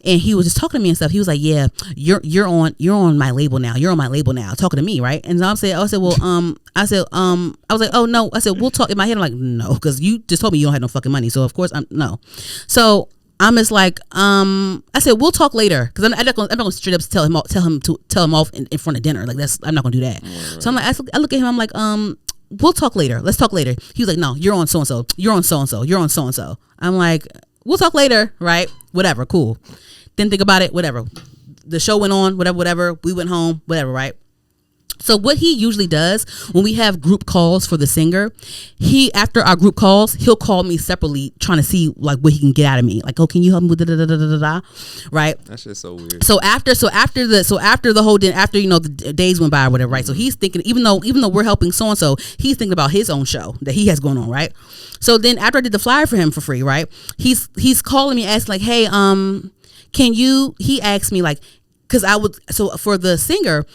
And he was just talking to me and stuff. He was like, yeah, you're on my label now. You're on my label now, talking to me, right? And so I said, well, I was like, oh no. I said, we'll talk. In my head, I'm like, no, because you just told me you don't have no fucking money. So of course no. So I'm just like, I said, we'll talk later, because I'm not gonna straight up tell him off in front of dinner. Like I'm not gonna do that. Right. So I'm like, I look at him, I'm like, we'll talk later. Let's talk later. He was like, no, you're on so and so. You're on so and so. You're on so and so. I'm like, we'll talk later, right? Whatever, cool. Didn't think about it. Whatever. The show went on. Whatever. We went home. Whatever, right? So what he usually does when we have group calls for the singer, after our group calls, he'll call me separately trying to see like what he can get out of me. Like, oh, can you help me with da, right? That shit's so weird. So after the whole day, after the days went by or whatever, right? So he's thinking, even though we're helping so and so, he's thinking about his own show that he has going on, right? So then after I did the flyer for him for free, right? He's calling me, asking like, hey, he asked me like, because for the singer,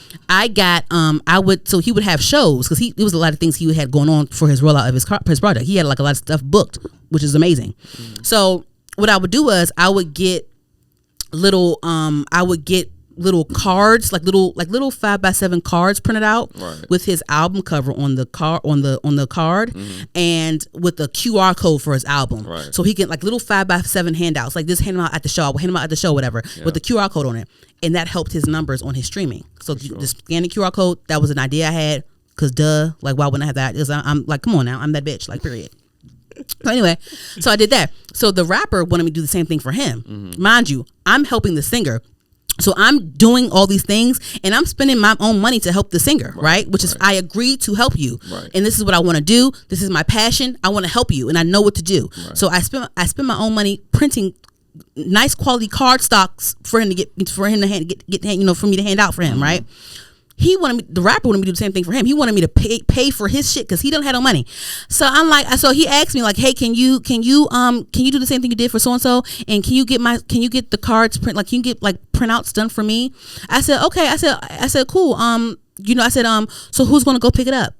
so he would have shows, because it was a lot of things he had going on for his rollout of his project. He had like a lot of stuff booked, which is amazing. Mm. So what I would do was I would get little cards, like little 5x7 cards printed out, right, with his album cover on the card, mm-hmm, and with the QR code for his album. Right. So he get like little 5x7 handouts, like this, hand them out at the show. I would hand them out at the show, whatever, yeah, with the QR code on it, and that helped his numbers on his streaming. So just scan the QR code. That was an idea I had, because like, why wouldn't I have that? Because I'm like, come on now, I'm that bitch, like, period. So anyway, so I did that. So the rapper wanted me to do the same thing for him. Mm-hmm. Mind you, I'm helping the singer. So I'm doing all these things and I'm spending my own money to help the singer, right? Which is, I agreed to help you. Right. And this is what I want to do. This is my passion. I want to help you and I know what to do. Right. So I spend my own money printing nice quality card stocks for him to get, for me to hand out for him, mm-hmm, right? The rapper wanted me to do the same thing for him. He wanted me to pay for his shit because he don't have no money. So I'm like, so he asked me like, hey, can you do the same thing you did for so and so? And can you get the cards print, like, can you get like printouts done for me? I said, okay. I said, cool. I said, so who's gonna go pick it up?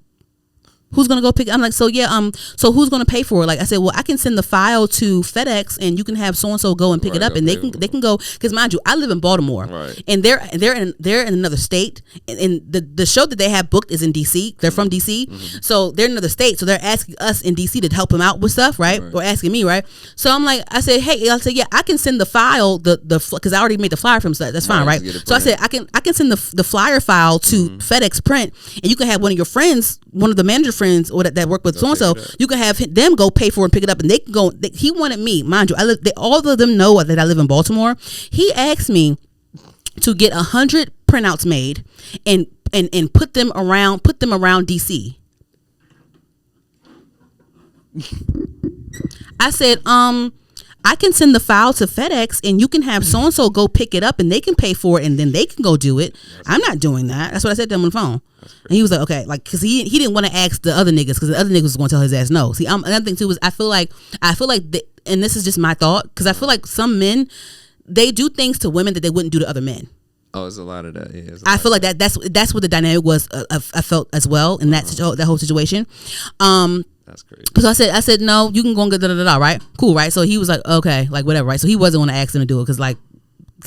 Who's gonna go pick? I'm like, so yeah, so who's gonna pay for it? Like I said, well, I can send the file to FedEx and you can have so and so go and pick it up, and they can go, because mind you, I live in Baltimore, right, and they're in another state, and the show that they have booked is in DC. They're from DC, mm-hmm, so they're in another state, so they're asking us in DC to help them out with stuff, right? Or asking me, right? So I'm like, I said, hey, yeah, I can send the file, because I already made the flyer for them, so that's fine, right? So I said, I can send the flyer file to, mm-hmm, FedEx print, and you can have one of your friends, one of the manager friends or that work with so and so, you can have them go pay for it and pick it up, and they can go. He wanted me, mind you, all of them know that I live in Baltimore. He asked me to get 100 printouts made and put them around DC. I said, I can send the file to FedEx and you can have so and so go pick it up and they can pay for it and then they can go do it. I'm not doing that. That's what I said to him on the phone. And he was like, okay, like, because he didn't want to ask the other niggas, because the other niggas was going to tell his ass no. See, another thing too was I feel like and this is just my thought, because I feel like some men, they do things to women that they wouldn't do to other men. Oh, there's a lot of that. Yeah, I feel like that's what the dynamic was. I felt as well in that whole situation. That's crazy. So I said no, you can go and get right? Cool, right? So he was like, okay, like whatever, right? So he wasn't going to ask them to do it, because like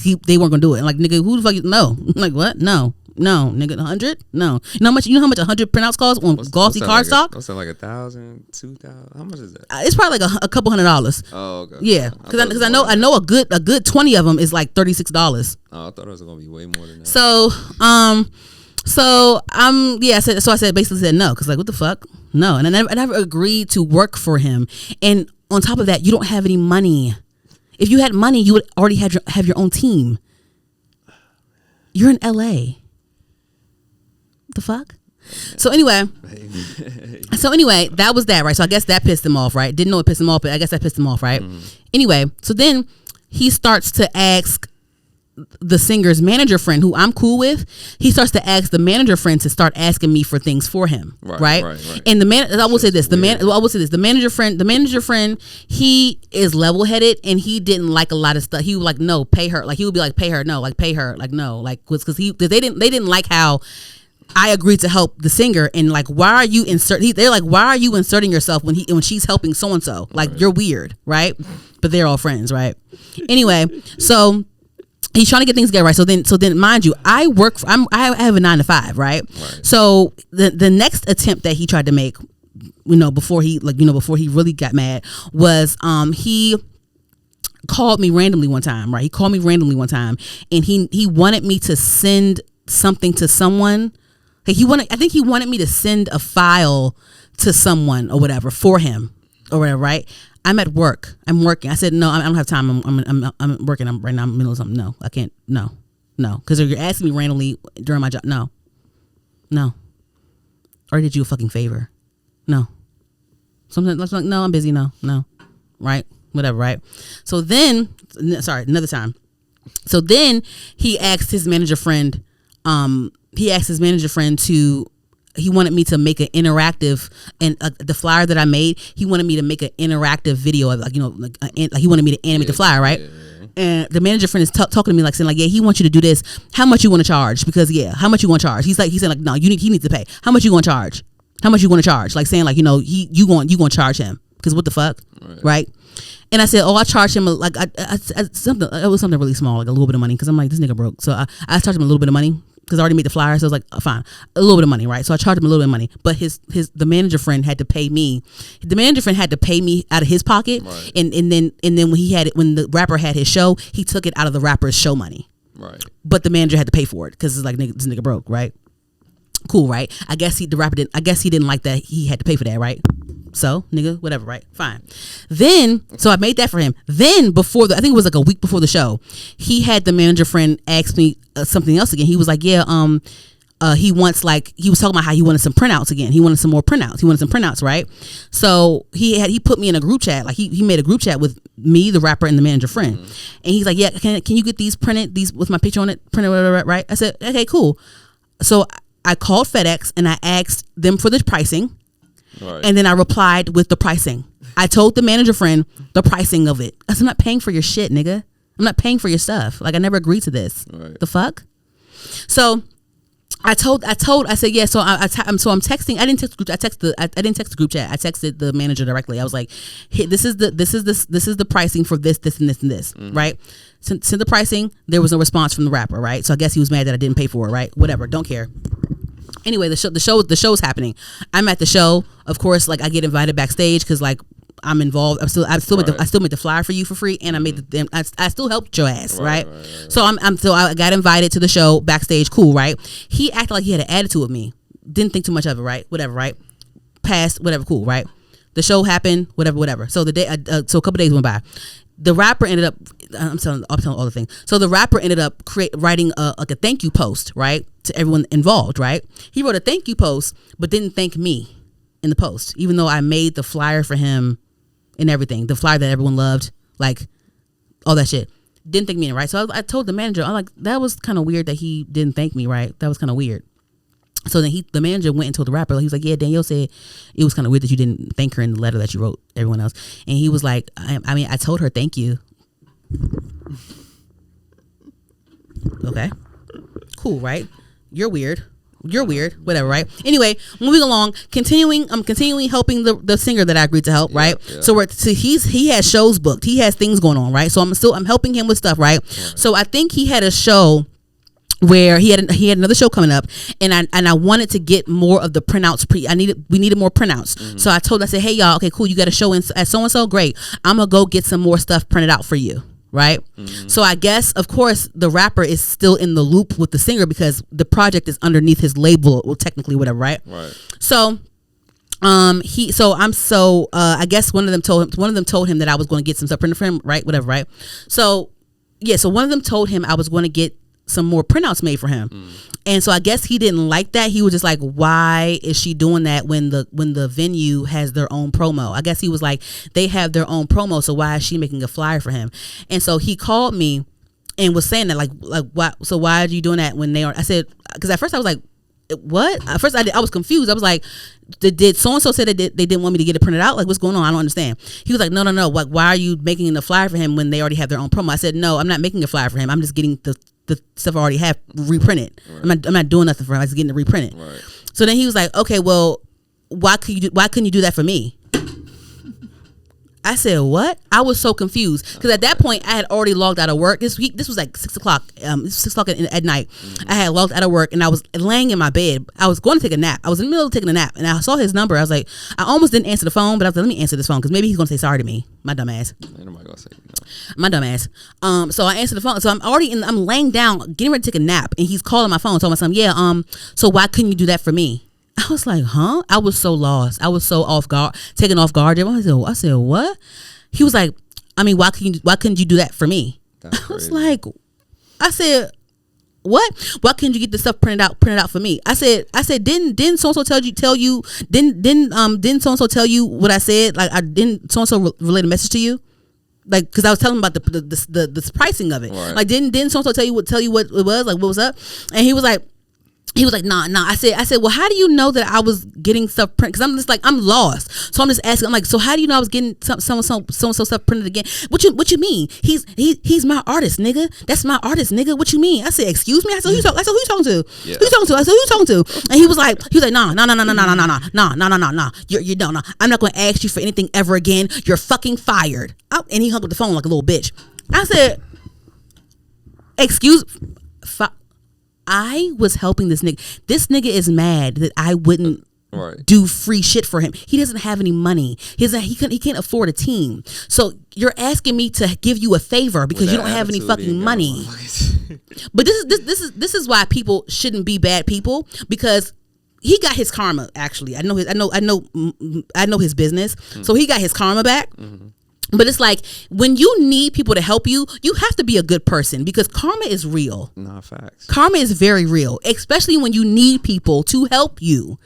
they weren't going to do it. And like, nigga, who the fuck? No, like what? No, nigga, 100? No. You know how much 100 printouts cost on glossy card stock? What's that, like 1,000, 2,000? How much is that? It's probably like a couple $100. Oh, okay. Yeah, because I know a good 20 of them is like $36. Oh, I thought it was gonna be way more than that. I said basically no, because like, what the fuck? No. And I never agreed to work for him. And on top of that, you don't have any money. If you had money, you would already have your own team. You're in LA. The fuck? So anyway, that was that, right? So I guess that pissed him off, right? Didn't know it pissed him off, but I guess that pissed him off, right? Anyway, so then he starts to ask the singer's manager friend, who I'm cool with. He starts to ask the manager friend to start asking me for things for him, right? And I will say this: the manager friend, he is level headed, and he didn't like a lot of stuff. He was like, no, pay her. Like he would be like, pay her, no, like pay her, like no, like because they didn't like how I agreed to help the singer, and like, why are you they're like, why are you inserting yourself when she's helping so and so? Like you're weird, right? But they're all friends, right? Anyway, so he's trying to get things together, right? So then, mind you, I have a 9 to 5, right? So the next attempt that he tried to make, before he really got mad, was he called me randomly one time, right? He called me randomly one time, and he wanted me to send something to someone. I think he wanted me to send a file to someone or whatever for him or whatever, right? I'm at work. I'm working. I said, no, I don't have time. I'm working. I'm right now. I'm in the middle of something. No, I can't. No. Because you're asking me randomly during my job. No. Or did you a fucking favor? No. Something like, no, I'm busy. No. Right? Whatever, right? So then, another time. So then he asked his manager friend, he wanted me to make an interactive, and the flyer that I made, he wanted me to make an interactive video of he wanted me to animate the flyer, right? And the manager friend is talking to me like saying like, yeah, he wants you to do this. How much you want to charge? Because how much you want to charge? He said like, no, he needs to pay. How much you want to charge? How much you want to charge? Like saying like, you going to charge him, because what the fuck, right? And I said, I charged him like something. It was something really small, like a little bit of money, because I'm like, this nigga broke. So I charged him a little bit of money, because I already made the flyer. So I was like, fine, a little bit of money, right? So I charged him a little bit of money, but the manager friend had to pay me. The manager friend had to pay me out of his pocket, right. and then when the rapper had his show, he took it out of the rapper's show money, right? But the manager had to pay for it, because it's like, this nigga broke, right? Cool, right? I guess he didn't like that he had to pay for that, right? So nigga, whatever, right? Fine. Then, so I made that for him. Then I think it was like a week before the show, he had the manager friend ask me something else again. He was like, yeah, he was talking about how he wanted some printouts again. He wanted some more printouts. He wanted some printouts, right? So he put me in a group chat. Like he made a group chat with me, the rapper, and the manager friend. And he's like, yeah, can you get these printed, these with my picture on it, printed, whatever, right? I said, okay, cool. So I called FedEx and I asked them for the pricing. Right. And then I replied with the pricing. I told the manager friend the pricing of it. I said, I'm not paying for your shit, nigga. I'm not paying for your stuff. Like, I never agreed to this. Right. The fuck? So I said, yeah. So I'm texting. I didn't text the group chat. I texted the manager directly. I was like, hey, this is the pricing for this, and this, and this, right? Sent the pricing. There was no response from the rapper, right? So I guess he was mad that I didn't pay for it, right? Whatever. Don't care. Anyway, the show's happening. I'm at the show. Of course, like I get invited backstage because like I'm involved. I still made the flyer for you for free, and I still helped your ass, right? So I got invited to the show backstage. Cool, right? He acted like he had an attitude with me. Didn't think too much of it, right? Whatever, right? Passed, whatever, cool, right? The show happened, whatever. So a couple days went by. The rapper ended up. I'm telling all the things. So the rapper ended up writing a thank you post, right, to everyone involved, right? He wrote a thank you post, but didn't thank me in the post, even though I made the flyer for him and everything, the flyer that everyone loved, like all that shit. Didn't thank me in it, right? So I told the manager, I'm like, that was kind of weird that he didn't thank me, right? That was kind of weird. So then the manager went and told the rapper, he was like, yeah, Danielle said it was kind of weird that you didn't thank her in the letter that you wrote everyone else. And he was like, I told her thank you. Okay. Cool, right? You're weird, whatever, right? Anyway, moving along, I'm continuing helping the singer that I agreed to help, right? Yeah. So he has shows booked. He has things going on, right? So I'm helping him with stuff, right? So I think he had a show where he had another show coming up, and I wanted to get more of the printouts. We needed more printouts. Mm-hmm. So I said, hey y'all, okay, cool, you got a show at so and so, great. I'm gonna go get some more stuff printed out for you, right? Mm-hmm. So I guess, of course, the rapper is still in the loop with the singer because the project is underneath his label, well, technically, whatever, right? Right. So I guess one of them told him that I was going to get some stuff printed for him, right? Whatever, right? So yeah, so one of them told him I was going to get some more printouts made for him. And so I guess he didn't like that. He was just like, why is she doing that when the venue has their own promo? I guess he was like, they have their own promo, so why is she making a flyer for him? And so he called me and was saying that like why are you doing that when they are? I said, because at first I was like, what? At first I was confused. I was like, did so and so say that they didn't want me to get it printed out? Like, what's going on? I don't understand. He was like, no. Like, why are you making a flyer for him when they already have their own promo? I said, no, I'm not making a flyer for him. I'm just getting the stuff I already have reprinted. Right. I'm not doing nothing for him. I'm just getting it reprinted. Right. So then he was like, okay, well, why couldn't you do that for me? I said, what? I was so confused because at that point I had already logged out of work. This was like 6 o'clock. 6 o'clock at night. I had logged out of work and I was laying in my bed. I was going to take a nap. I was in the middle of taking a nap and I saw his number. I was like, I almost didn't answer the phone, but I was like, let me answer this phone because maybe he's going to say sorry to me. My dumb ass. Ain't nobody gonna say no. My dumb ass. So I answered the phone. So I'm laying down, getting ready to take a nap, and he's calling my phone, telling my son, yeah. So why couldn't you do that for me? I was like, huh? I was so lost. I was so off guard, taken off guard. I said, what? He was like, I mean, why couldn't you do that for me? I was like, I said, what? Why couldn't you get the stuff printed out for me? I said, didn't so and so tell you didn't so and so tell you what I said? Like, I didn't so and so relay a message to you? Like, because I was telling him about the pricing of it. Right. Like, didn't so and so tell you what it was? Like, what was up? And he was like, nah. I said, well, how do you know that I was getting stuff printed? Because I'm just like, I'm lost. So I'm just asking. I'm like, so how do you know I was getting some stuff printed again? What you mean? He's my artist, nigga. That's my artist, nigga. What you mean? I said, excuse me. I said, who you talking to? Yeah. Who you talking to? I said, who you talking to? And he was like, nah. You don't know. I'm not going to ask you for anything ever again. You're fucking fired. And he hung up the phone like a little bitch. I said, excuse. I was helping this nigga. This nigga is mad that I wouldn't do free shit for him. He doesn't have any money. He can't afford a team. So you're asking me to give you a favor because you don't have any fucking money. But this is why people shouldn't be bad people, because he got his karma. Actually, I know his business, so he got his karma back. Mm-hmm. But it's like, when you need people to help you, you have to be a good person, because karma is real. Nah, facts. Karma is very real, especially when you need people to help you,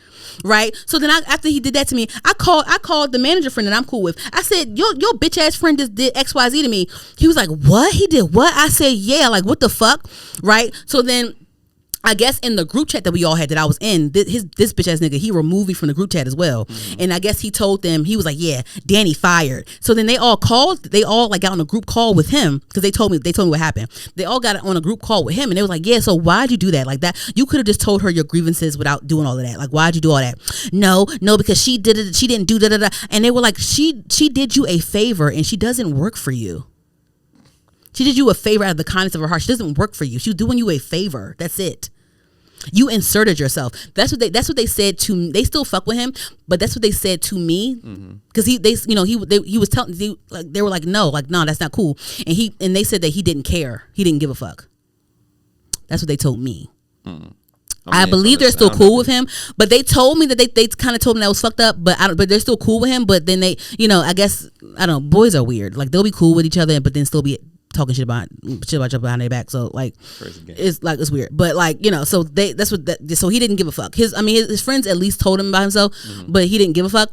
right? So then after he did that to me, I called the manager friend that I'm cool with. I said, your bitch ass friend just did XYZ to me. He was like, what? He did what? I said, yeah, like, what the fuck, right? So then, I guess in the group chat that we all had, that I was in, this bitch ass nigga, he removed me from the group chat as well. Mm-hmm. And I guess he told them, he was like, yeah, Danny fired. So then they all like got on a group call with him, because they told me what happened. They all got on a group call with him, and they was like, yeah, so why'd you do that? Like, that, you could have just told her your grievances without doing all of that. Like, why'd you do all that? No, because she did it, she didn't do da. And they were like, she did you a favor, and she doesn't work for you. She did you a favor out of the kindness of her heart. She doesn't work for you. She was doing you a favor. That's it. You inserted yourself. That's what they said to me. They still fuck with him, but that's what they said to me, because he was telling, they were like, no, that's not cool. And they said that he didn't care. He didn't give a fuck. That's what they told me. I believe they're still cool with him, but they told me that they kind of told me that was fucked up, but they're still cool with him. But then they, I guess, I don't know, boys are weird. Like, they'll be cool with each other, but then still be talking shit about you behind their back. So like, it's like, it's weird, but like, so so he didn't give a fuck. His friends at least told him about himself, but he didn't give a fuck.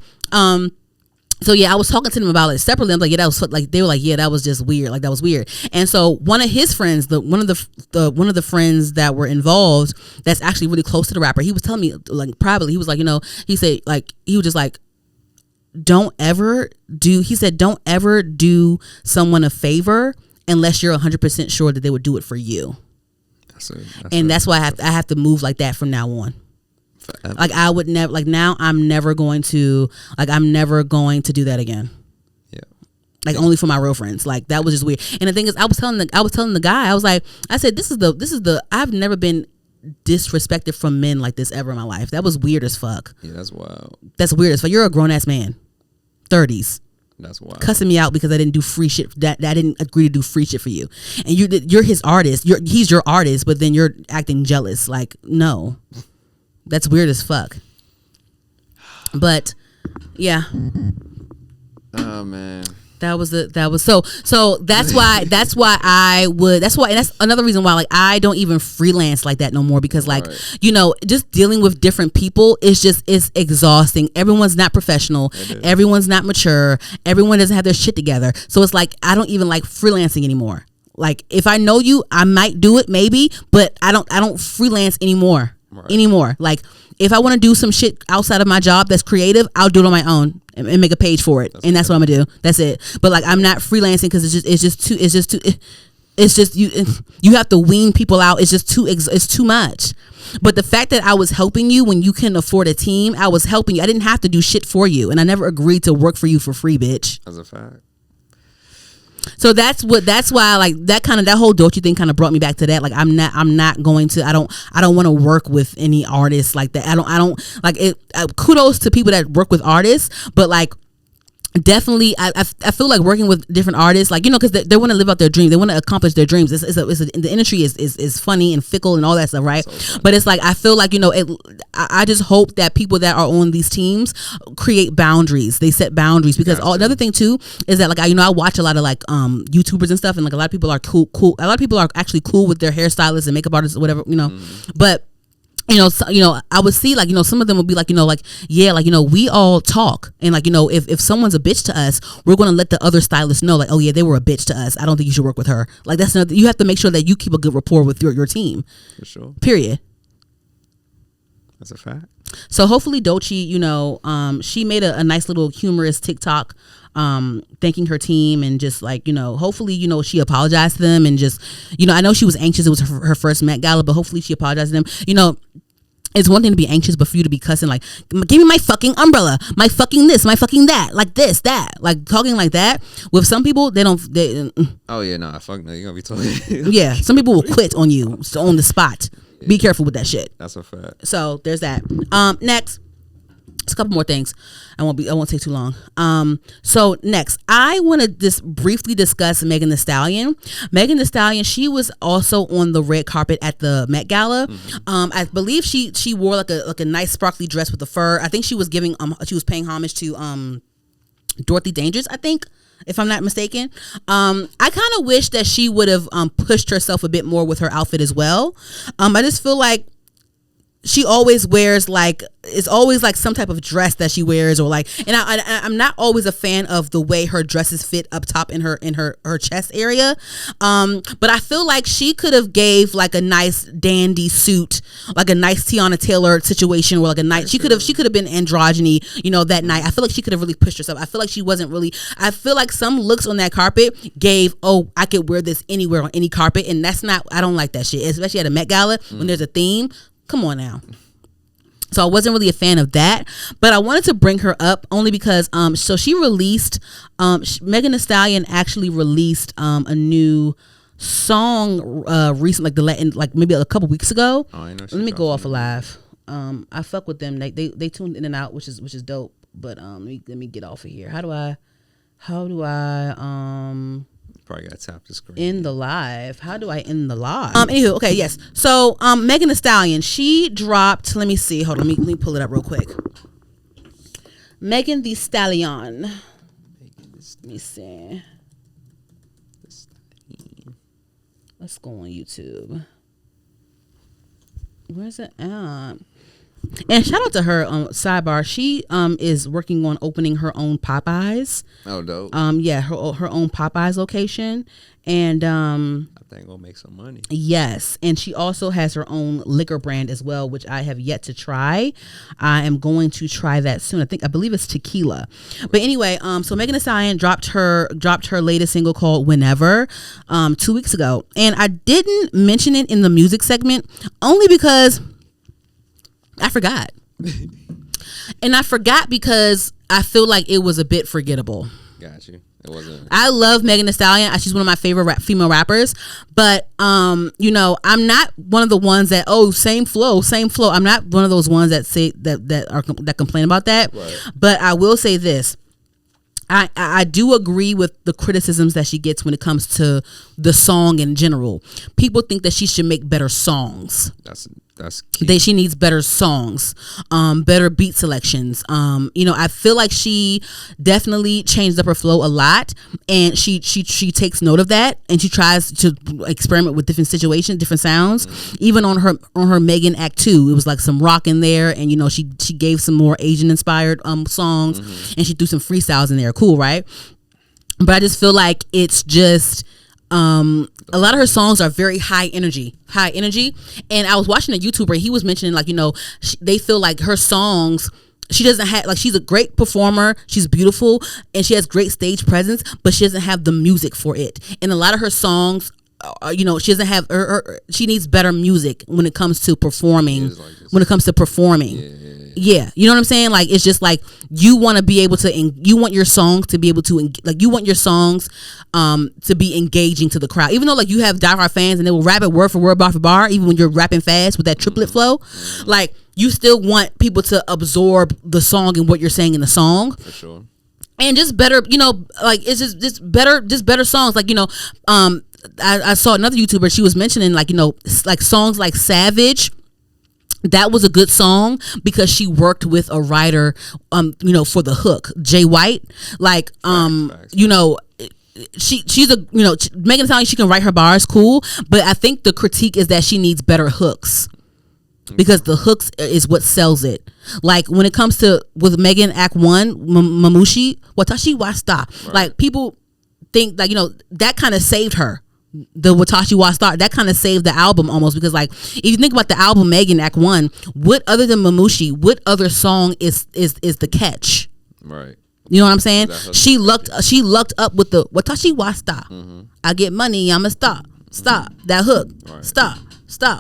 So yeah, I was talking to them about it separately. I'm like, yeah, that was like, they were like, yeah, that was just weird. Like, that was weird. And so one of his friends, one of the friends that were involved, that's actually really close to the rapper, he was telling me, like, privately, he was like, he said, like, he was just like, don't ever do someone a favor unless you're 100% sure that they would do it for you. That's why I have to move like that from now on. Forever. Like, I would never, like, now I'm never going to do that again. Yeah. Like, only for my real friends. Like, that was just weird. And the thing is, I was telling the guy, I said, this is the I've never been disrespected from men like this ever in my life. That was weird as fuck. Yeah, that's wild. That's weird as fuck. You're a grown ass man, 30s. That's wild. Cussing me out because I didn't do free shit. That I didn't agree to do free shit for you, and you're his artist. He's your artist, but then you're acting jealous. Like, no, that's weird as fuck. But Yeah. Oh man. So that's why and that's another reason why like I don't even freelance like that no more, because like you know, just dealing with different people is exhausting. Everyone's not professional, everyone's not mature, everyone doesn't have their shit together, so it's like I don't even like freelancing anymore. Like if I know you, I might do it maybe, but I don't freelance anymore. Like if I want to do some shit outside of my job that's creative, I'll do it on my own and make a page for it, and that's what I'm gonna do. That's it. But like I'm not freelancing because it's just you have to wean people out. It's too much. But the fact that I was helping you when you couldn't afford a team, I was helping you. I didn't have to do shit for you, and I never agreed to work for you for free, bitch. That's a fact. So that's why like that whole Doechii thing kind of brought me back to that. Like I'm not going to, I don't want to work with any artists like that. I don't like it. Kudos to people that work with artists, but like definitely I feel like working with different artists, like, you know, because they want to live out their dreams, they want to accomplish their dreams. The industry is funny and fickle and all that stuff, right? But it's like I feel like, you know, I just hope that people that are on these teams create boundaries. They set boundaries, because another thing too is that like I watch a lot of like YouTubers and stuff, and like a lot of people are cool. A lot of people are actually cool with their hairstylists and makeup artists or whatever, you know, but. I would see like, you know, some of them would be like, you know, like, yeah, like, you know, we all talk, and like, you know, if someone's a bitch to us, we're going to let the other stylists know, like, oh yeah, they were a bitch to us, I don't think you should work with her. Like that's another, you have to make sure that you keep a good rapport with your team. For sure. Period. That's a fact. So hopefully Doechii, you know, she made a nice little humorous TikTok thanking her team, and just like, you know, hopefully, you know, she apologized to them, and just, you know, I know she was anxious, it was her first Met Gala, but hopefully she apologized to them. You know, it's one thing to be anxious, but for you to be cussing like, give me my fucking umbrella, my fucking this, my fucking that, like this, that, like talking like that. With some people, they oh yeah, no, fuck no, you gonna be talking. Yeah, some people will quit on you on the spot. Be careful with that shit. That's a fact. So there's that. Next, a couple more things. I won't take too long. So next, I want to just briefly discuss Megan Thee Stallion. Megan Thee Stallion, she was also on the red carpet at the Met Gala. I believe she wore like a nice sparkly dress with the fur. I think she was giving she was paying homage to Dorothy Dandridge, I think, if I'm not mistaken. I kind of wish that she would have pushed herself a bit more with her outfit as well. I just feel like she always wears like, it's always like some type of dress that she wears, or like, and I'm not always a fan of the way her dresses fit up top in her chest area, but I feel like she could have gave like a nice dandy suit, like a nice Teyana Taylor situation, where like a night she could have been androgyny, you know, that night. I feel like she could have really pushed herself. I feel like she wasn't really, I feel like some looks on that carpet gave, oh, I could wear this anywhere on any carpet, and that's not, I don't like that shit, especially at a Met Gala when there's a theme. Come on now. So I wasn't really a fan of that, but I wanted to bring her up only because so she released Megan Thee Stallion actually released a new song recently, like maybe a couple weeks ago. Oh, I know. Let me go off a live. I fuck with them. They tuned in and out, which is dope. But let me get off of here. How do I probably gotta tap the screen. End the live. How do I end the live? Anywho, okay, yes. So Megan Thee Stallion, she dropped, let me see, hold on, let me pull it up real quick. Megan Thee Stallion. Let me see. Let's go on YouTube. Where's it at? And shout out to her, sidebar, she is working on opening her own Popeyes. Oh, dope. Yeah, her own Popeyes location. And I think gonna make some money. Yes. And she also has her own liquor brand as well, which I have yet to try. I am going to try that soon. I believe it's tequila. But anyway, so Megan Thee Stallion dropped her latest single called Whenever 2 weeks ago. And I didn't mention it in the music segment only because I forgot. And I forgot because I feel like it was a bit forgettable. Got you. It wasn't. I love Megan Thee Stallion. She's one of my favorite female rappers. But you know, I'm not one of the ones that same flow. I'm not one of those ones that say that complain about that. Right. But I will say this. I do agree with the criticisms that she gets when it comes to the song in general. People think that she should make better songs. That's key. She needs better songs, better beat selections. I feel like she definitely changed up her flow a lot, and she takes note of that, and she tries to experiment with different situations, different sounds. Even on her Megan Act 2, it was like some rock in there, and she gave some more Asian inspired songs, and she threw some freestyles in there. Cool, right? But I just feel like it's just. A lot of her songs are very high energy, and I was watching a YouTuber, and he was mentioning they feel like her songs, she doesn't have, like, she's a great performer, she's beautiful, and she has great stage presence, but she doesn't have the music for it. And a lot of her songs, she doesn't have she needs better music when it comes to performing. Yeah, you know what I'm saying? Like, it's just like you want to be able to, you want your songs to be able to, like, you want your songs to be engaging to the crowd. Even though, like, you have diehard fans and they will rap it word for word, bar for bar, even when you're rapping fast with that triplet flow, like, you still want people to absorb the song and what you're saying in the song. For sure. And just better, like, it's just better songs. Like, I saw another YouTuber, she was mentioning, like, like songs like Savage. That was a good song because she worked with a writer, for the hook, Jay White. Like, facts. She's a, Megan Thee Stallion, she can write her bars, cool. But I think the critique is that she needs better hooks, because the hooks is what sells it. Like, when it comes to, with Megan Act 1, Mamushi, Watashi Wasta, right. Like, people think, like, that kind of saved her. The Watashi Wa Star, that kind of saved the album almost, because, like, if you think about the album Megan Act 1, what other than Mamushi, what other song is the catch? Right. You know what I'm saying? She lucked up with the Watashi Wa Star. I get money, I'm a stop that hook. Right. Stop.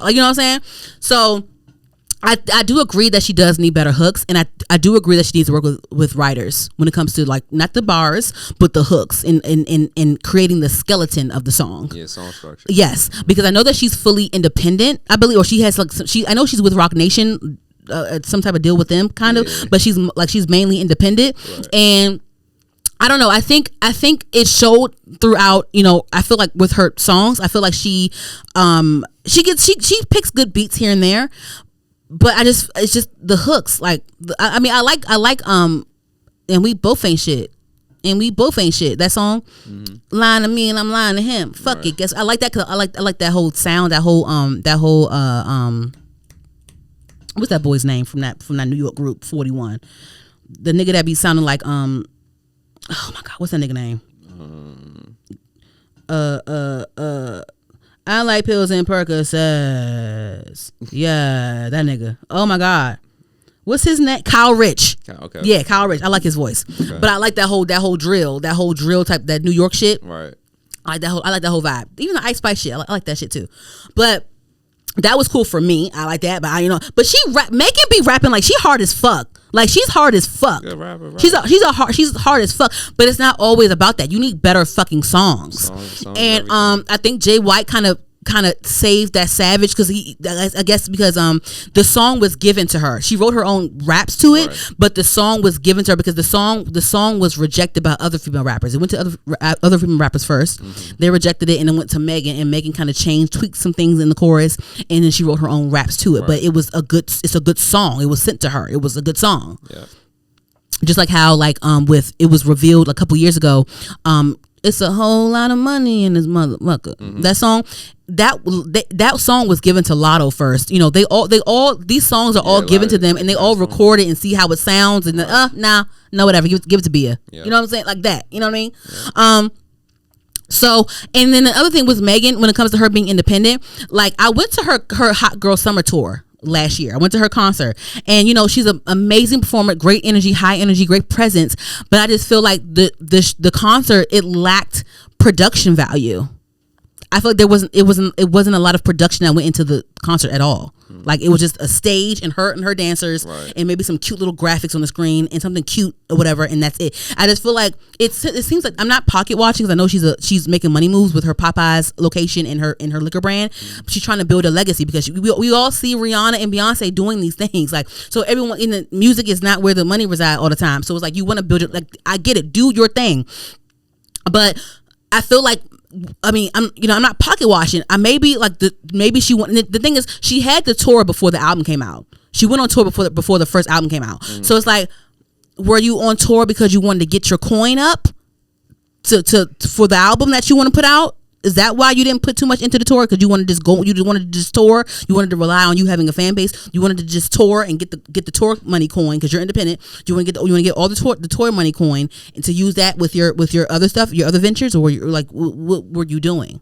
Like, you know what I'm saying? So I do agree that she does need better hooks, and I do agree that she needs to work with writers when it comes to, like, not the bars but the hooks in creating the skeleton of the song. Yeah, song structure. Yes, because I know that she's fully independent, I believe, or she has, like, I know she's with Rock Nation, some type of deal with them, kind of, but she's mainly independent, right. And I don't know. I think it showed throughout. I feel like with her songs, I feel like she picks good beats here and there. But it's just the hooks. Like, I like, and we both ain't shit. That song, lying to me and I'm lying to him. Fuck right. It. Guess I like that, cause I like that whole sound. That whole what's that boy's name from that New York group 41? The nigga that be sounding like oh my god, what's that nigga name? I like pills and Percocets. Yeah, that nigga. Oh my god, what's his name? Kyle Rich. Okay. Yeah, Kyle Rich. I like his voice, okay. But I like that whole drill type, that New York shit. Right. I like that whole vibe. Even the Ice Spice shit. I like that shit too. But that was cool for me. I like that. But but Megan be rapping like she hard as fuck. Like, she's hard as fuck. Good rapper. She's hard as fuck. But it's not always about that. You need better fucking songs. And I think Jay White kind of saved that Savage, because I guess because the song was given to her. She wrote her own raps to it, right. But the song was given to her because the song was rejected by other female rappers. It went to other female rappers first. They rejected it, and then went to Megan, and Megan kind of tweaked some things in the chorus, and then she wrote her own raps to it. Right. But it's a good song. It was sent to her. It was a good song. Yeah. Just like how, like, it was revealed a couple years ago, it's a whole lot of money in this motherfucker. That song, that song was given to Lotto first. They all these songs are all given to them, and they all record it and see how it sounds, and then whatever, give it to Bia. Yeah. You know what I'm saying? Like that. You know what I mean? Yeah. So, and then the other thing with Megan, when it comes to her being independent, like, I went to her Hot Girl Summer tour last year. I went to her concert, and she's an amazing performer, great energy, high energy, great presence. But I just feel like the concert, it lacked production value. I feel like it wasn't a lot of production that went into the concert at all. Like, it was just a stage and her dancers, right. And maybe some cute little graphics on the screen and something cute or whatever, and that's it. I just feel like it seems like I'm not pocket watching, because I know she's making money moves with her Popeyes location and her liquor brand. She's trying to build a legacy, because we all see Rihanna and Beyonce doing these things. Like, so everyone in the music is not where the money resides all the time. So it's like, you want to build it. Like, I get it, do your thing, but I feel like I mean, I'm not pocket watching. I maybe she went. The thing is, she had the tour before the album came out. She went on tour before the first album came out. So it's like, were you on tour because you wanted to get your coin up to for the album that you want to put out? Is that why you didn't put too much into the tour? Because you wanted to just go, you just wanted to just tour. You wanted to rely on you having a fan base. You wanted to just tour and get the tour money coin because you're independent. You want to get all the tour money coin and to use that with your other stuff, your other ventures, or you're like, what were you doing?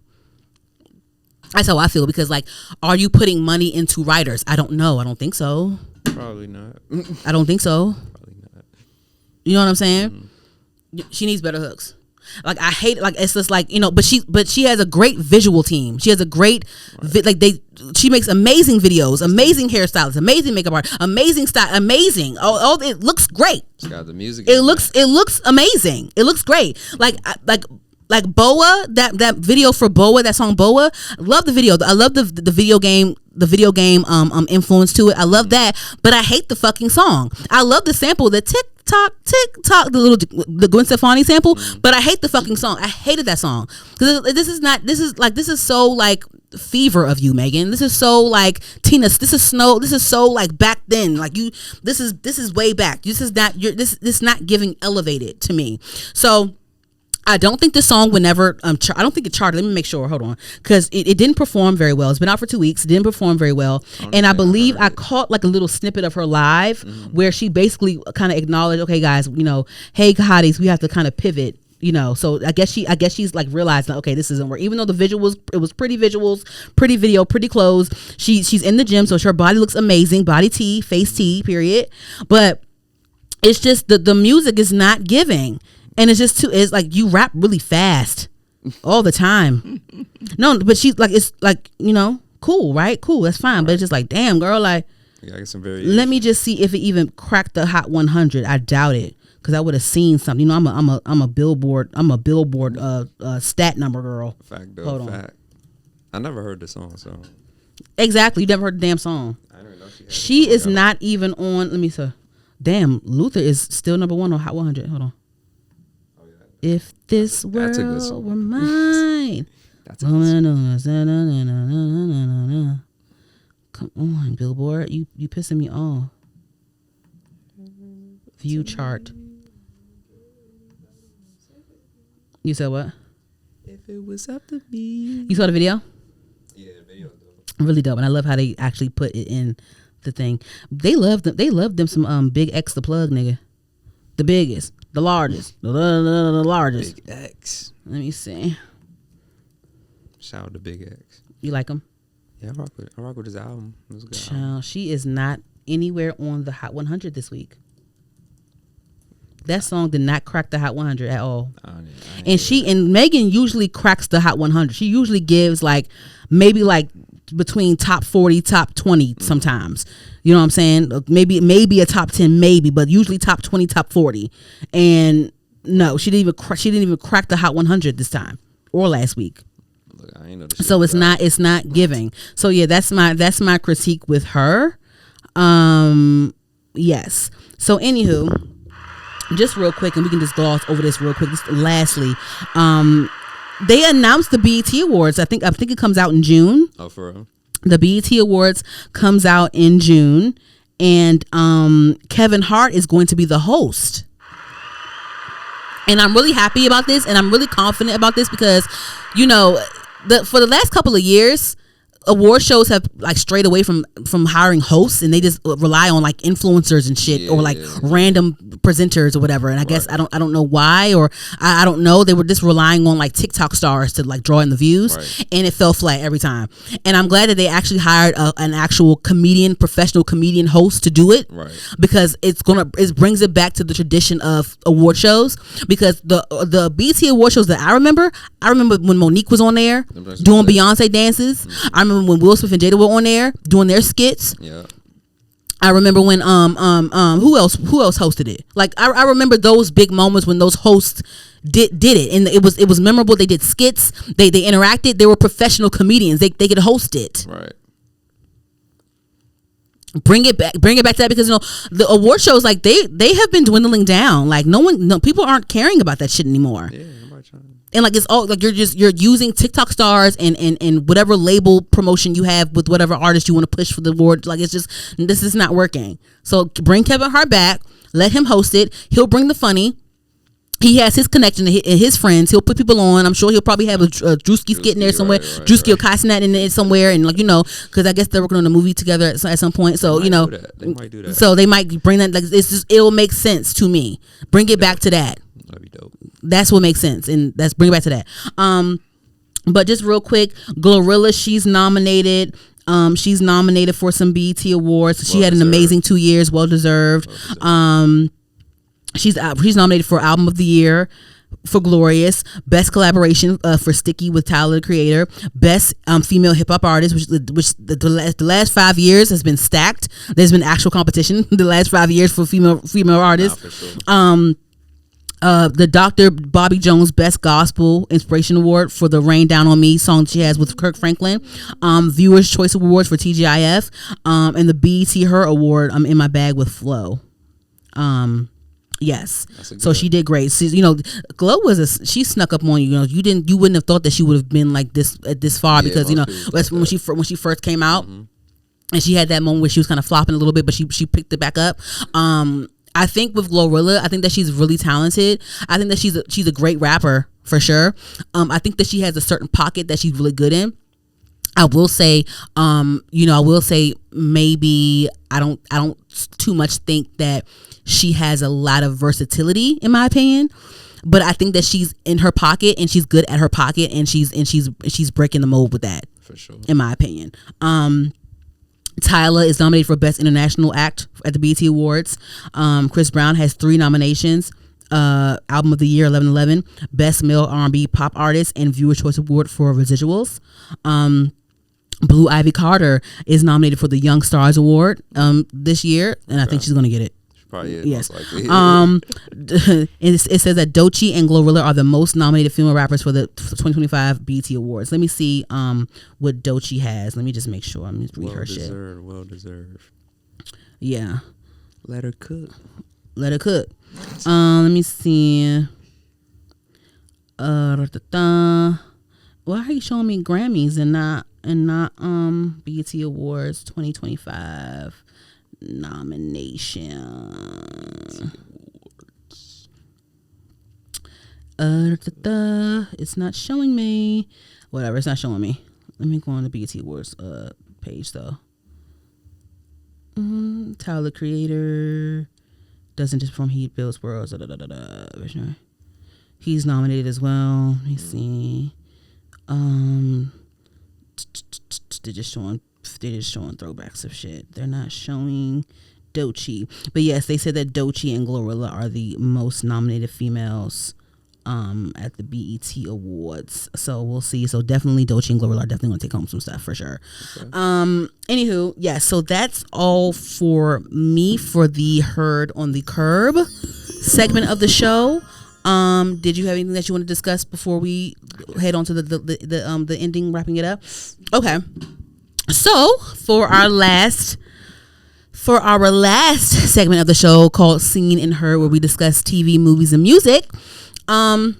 That's how I feel, because like, are you putting money into writers? I don't know. I don't think so. Probably not. I don't think so. Probably not. You know what I'm saying? She needs better hooks. Like, I hate it. Like, it's just like, but she has a great visual team. She has a great she makes amazing videos, amazing hairstylists, amazing makeup art, amazing style, amazing. All it looks great. She got the music. It looks amazing. It looks great. Like Boa, that video for Boa, that song Boa. I love the video. I love the video game. The video game influence to it. I love that, but I hate the fucking song. I love the sample, the tick tock, the Gwen Stefani sample, but I hate the fucking song. I hated that song because this is so like Fever of you, Megan. This is so like Tina. This is Snow. This is so like back then. Like you. This is way back. This is not giving elevated to me. So I don't think the song would never I don't think it charted. Let me make sure. Hold on, because it didn't perform very well. It's been out for 2 weeks. It didn't perform very well, and I believe I caught like a little snippet of her live where she basically kind of acknowledged, okay, guys, hey, hotties, we have to kind of pivot. So I guess she's like realizing, okay, this isn't work. Even though it was pretty visuals, pretty video, pretty clothes. She's in the gym, so her body looks amazing. Body T, face T, period. But it's just the music is not giving. And it's just it's like you rap really fast all the time. No, but she's like, it's like, cool, right? Cool, that's fine. Right. But it's just like, damn, girl, like, get some variation. Let me just see if it even cracked the Hot 100. I doubt it, because I would have seen something. I'm a Billboard stat number girl. Fact though. Hold on. I never heard the song, so. Exactly, you never heard the damn song. I didn't know she is not even on. Let me see. Damn, Luther is still number 1 on Hot 100. Hold on. If this world were mine. That's a good song. Come on, Billboard. You pissing me off. View chart. You said what? If it was up to me. You saw the video? Yeah, the video dope. Really dope. And I love how they actually put it in the thing. They love them some Big X the plug, nigga. The biggest. The largest. The largest. Big X. Let me see. Shout out to Big X. You like him? Yeah, I rock with his album. It was a good Child, album. she is not anywhere on the Hot 100 this week. That song did not crack the Hot 100 at all. And Megan usually cracks the Hot 100. She usually gives like maybe like between top 40, top 20 sometimes. You know what I'm saying? Maybe a top 10, maybe, but usually top 20, top 40. And no, she didn't even crack the Hot 100 this time or last week. Look, I ain't know so it's not giving. So yeah, that's my critique with her. Yes. So anywho, just real quick, and we can just gloss over this real quick. Just lastly, they announced the BET Awards. I think it comes out in June. Oh, for real? The BET Awards comes out in June, and Kevin Hart is going to be the host. And I'm really happy about this, and I'm really confident about this because, for the last couple of years, award shows have like strayed away from hiring hosts, and they just rely on like influencers and shit, or like random presenters or whatever. And I guess I don't know why, or I don't know. They were just relying on like TikTok stars to like draw in the views, and it fell flat every time. And I'm glad that they actually hired an actual professional comedian host to do it, because it brings it back to the tradition of award shows. Because the BET award shows that I remember when Monique was on there doing Beyonce dances. I remember when Will Smith and Jada were on there doing their skits. Yeah. I remember when who else hosted it? Like I remember those big moments when those hosts did it, and it was memorable. They did skits. They interacted. They were professional comedians. They could host it. Right. Bring it back to that, because the award shows, like they have been dwindling down. Like people aren't caring about that shit anymore. Yeah, nobody trying. And like it's all like you're using TikTok stars and whatever label promotion you have with whatever artist you want to push for the award. Like it's just, this is not working. So bring Kevin Hart back, let him host it. He'll bring the funny. He has his connection and his friends. He'll put people on. I'm sure he'll probably have a Drewski skit in there somewhere. Drewski or Cosnat in there somewhere, and like because I guess they're working on a movie together at some point. So they might do that. So they might bring that. Like it's just, it'll make sense to me. Bring it back to that. That'd be dope. That's what makes sense, and that's bring it back to that. But just real quick, Glorilla, she's nominated. She's nominated for some BET awards. She had an amazing 2 years, well deserved. She's nominated for Album of the Year for Glorious, Best Collaboration for Sticky with Tyler the Creator, Best Female Hip Hop Artist, which the last 5 years has been stacked. There's been actual competition the last 5 years for female artists. Nah, for sure. The Dr. Bobby Jones Best Gospel Inspiration Award for the Rain Down on Me song she has with Kirk Franklin, Viewers Choice Awards for TGIF, and the BET Her Award In My Bag with Flo. Yes, so she did great. So, Glow she snuck up on you. You wouldn't have thought that she would have been like this far because when she first came out, and she had that moment where she was kind of flopping a little bit, but she picked it back up. I think with Glorilla, I think that she's really talented. I think that she's a great rapper for sure. I think that she has a certain pocket that she's really good in. I will say, maybe I don't too much think that she has a lot of versatility in my opinion, but I think that she's in her pocket and she's good at her pocket and she's breaking the mold with that for sure in my opinion. Tyler is nominated for Best International Act at the BET Awards. Chris Brown has 3 nominations. Album of the Year 1111, Best Male R&B Pop Artist, and Viewer Choice Award for Residuals. Blue Ivy Carter is nominated for the Young Stars Award this year, and I think she's going to get it. Probably is, yes. most likely. It says that Doechii and Glorilla are the most nominated female rappers for the 2025 BET Awards. Let me see what Doechii has. Let me just make sure. I'm just read her shit. Well deserved. Yeah. Let her cook. Let me see. Why are you showing me Grammys and not BET Awards 2025 nomination? It's not showing me. Whatever, it's not showing me. Let me go on the BET Awards page though. Tyler Creator doesn't just perform, he builds worlds. He's nominated as well. Let me see. They're just showing throwbacks of shit. They're not showing Doechii. But yes, they said that Doechii and Glorilla are the most nominated females at the BET Awards. So we'll see. So definitely Doechii and Glorilla are definitely going to take home some stuff for sure. Okay. Anywho, yeah, so that's all for me for the Heard on the Curb segment of the show. Did you have anything that you want to discuss before we head on to the ending, wrapping it up? Okay. So for our last segment of the show called Seen and Heard, where we discuss TV, movies, and music, I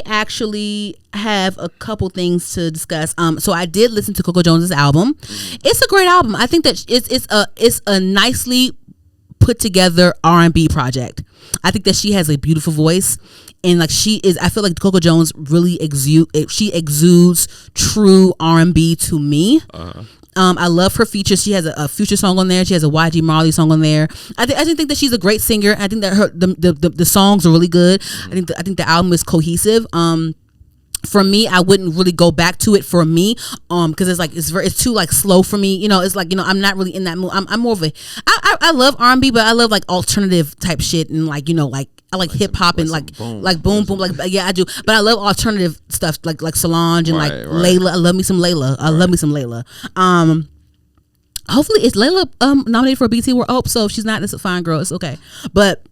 actually have a couple things to discuss. So I did listen to Coco Jones's album. It's a great album. I think that it's a nicely put together R&B project. I think that she has a beautiful voice, and like I feel like Coco Jones really exudes true R&B to me. I love her features. She has a Future song on there. She has a YG Marley song on there. I just think that she's a great singer. I think that the songs are really good. I think the album is cohesive. For me, I wouldn't really go back to it for me, because it's too like slow for me. It's like, I'm not really in that mood. I'm more of I love R&B, but I love like alternative type shit, and like, I like hip hop and like boom, like yeah, I do. But I love alternative stuff like Solange and like Layla. I love me some Layla. Hopefully, is Layla nominated for a BET Award? I hope so. If she's not, it's a fine girl. It's okay. But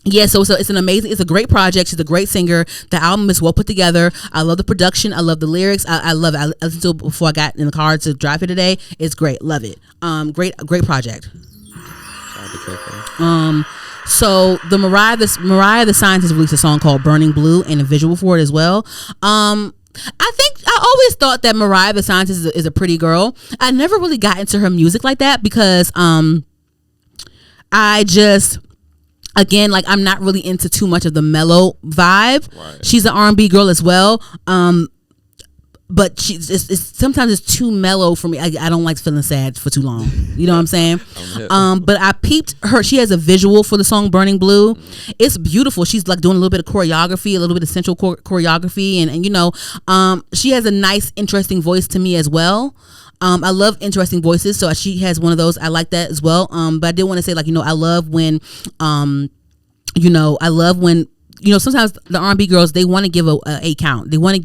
yeah, so it's a great project. She's a great singer. The album is well put together. I love the production. I love the lyrics. I love it. I listened to it before I got in the car to drive here today. It's great. Love it. Great project. So the Mariah the Scientist released a song called Burning Blue and a visual for it as well. I think I always thought that Mariah the Scientist is a pretty girl. I never really got into her music like that because I just, again, like, I'm not really into too much of the mellow vibe. Right. She's an R&B girl as well. But sometimes it's too mellow for me. I don't like feeling sad for too long. You know what I'm saying? But I peeped her. She has a visual for the song Burning Blue. It's beautiful. She's like doing a little bit of choreography, a little bit of sensual choreography. And you know, she has a nice, interesting voice to me as well. I love interesting voices. So she has one of those. I like that as well. But I did want to say, like, you know, I love when, sometimes the R&B girls, they want to give a count. They want to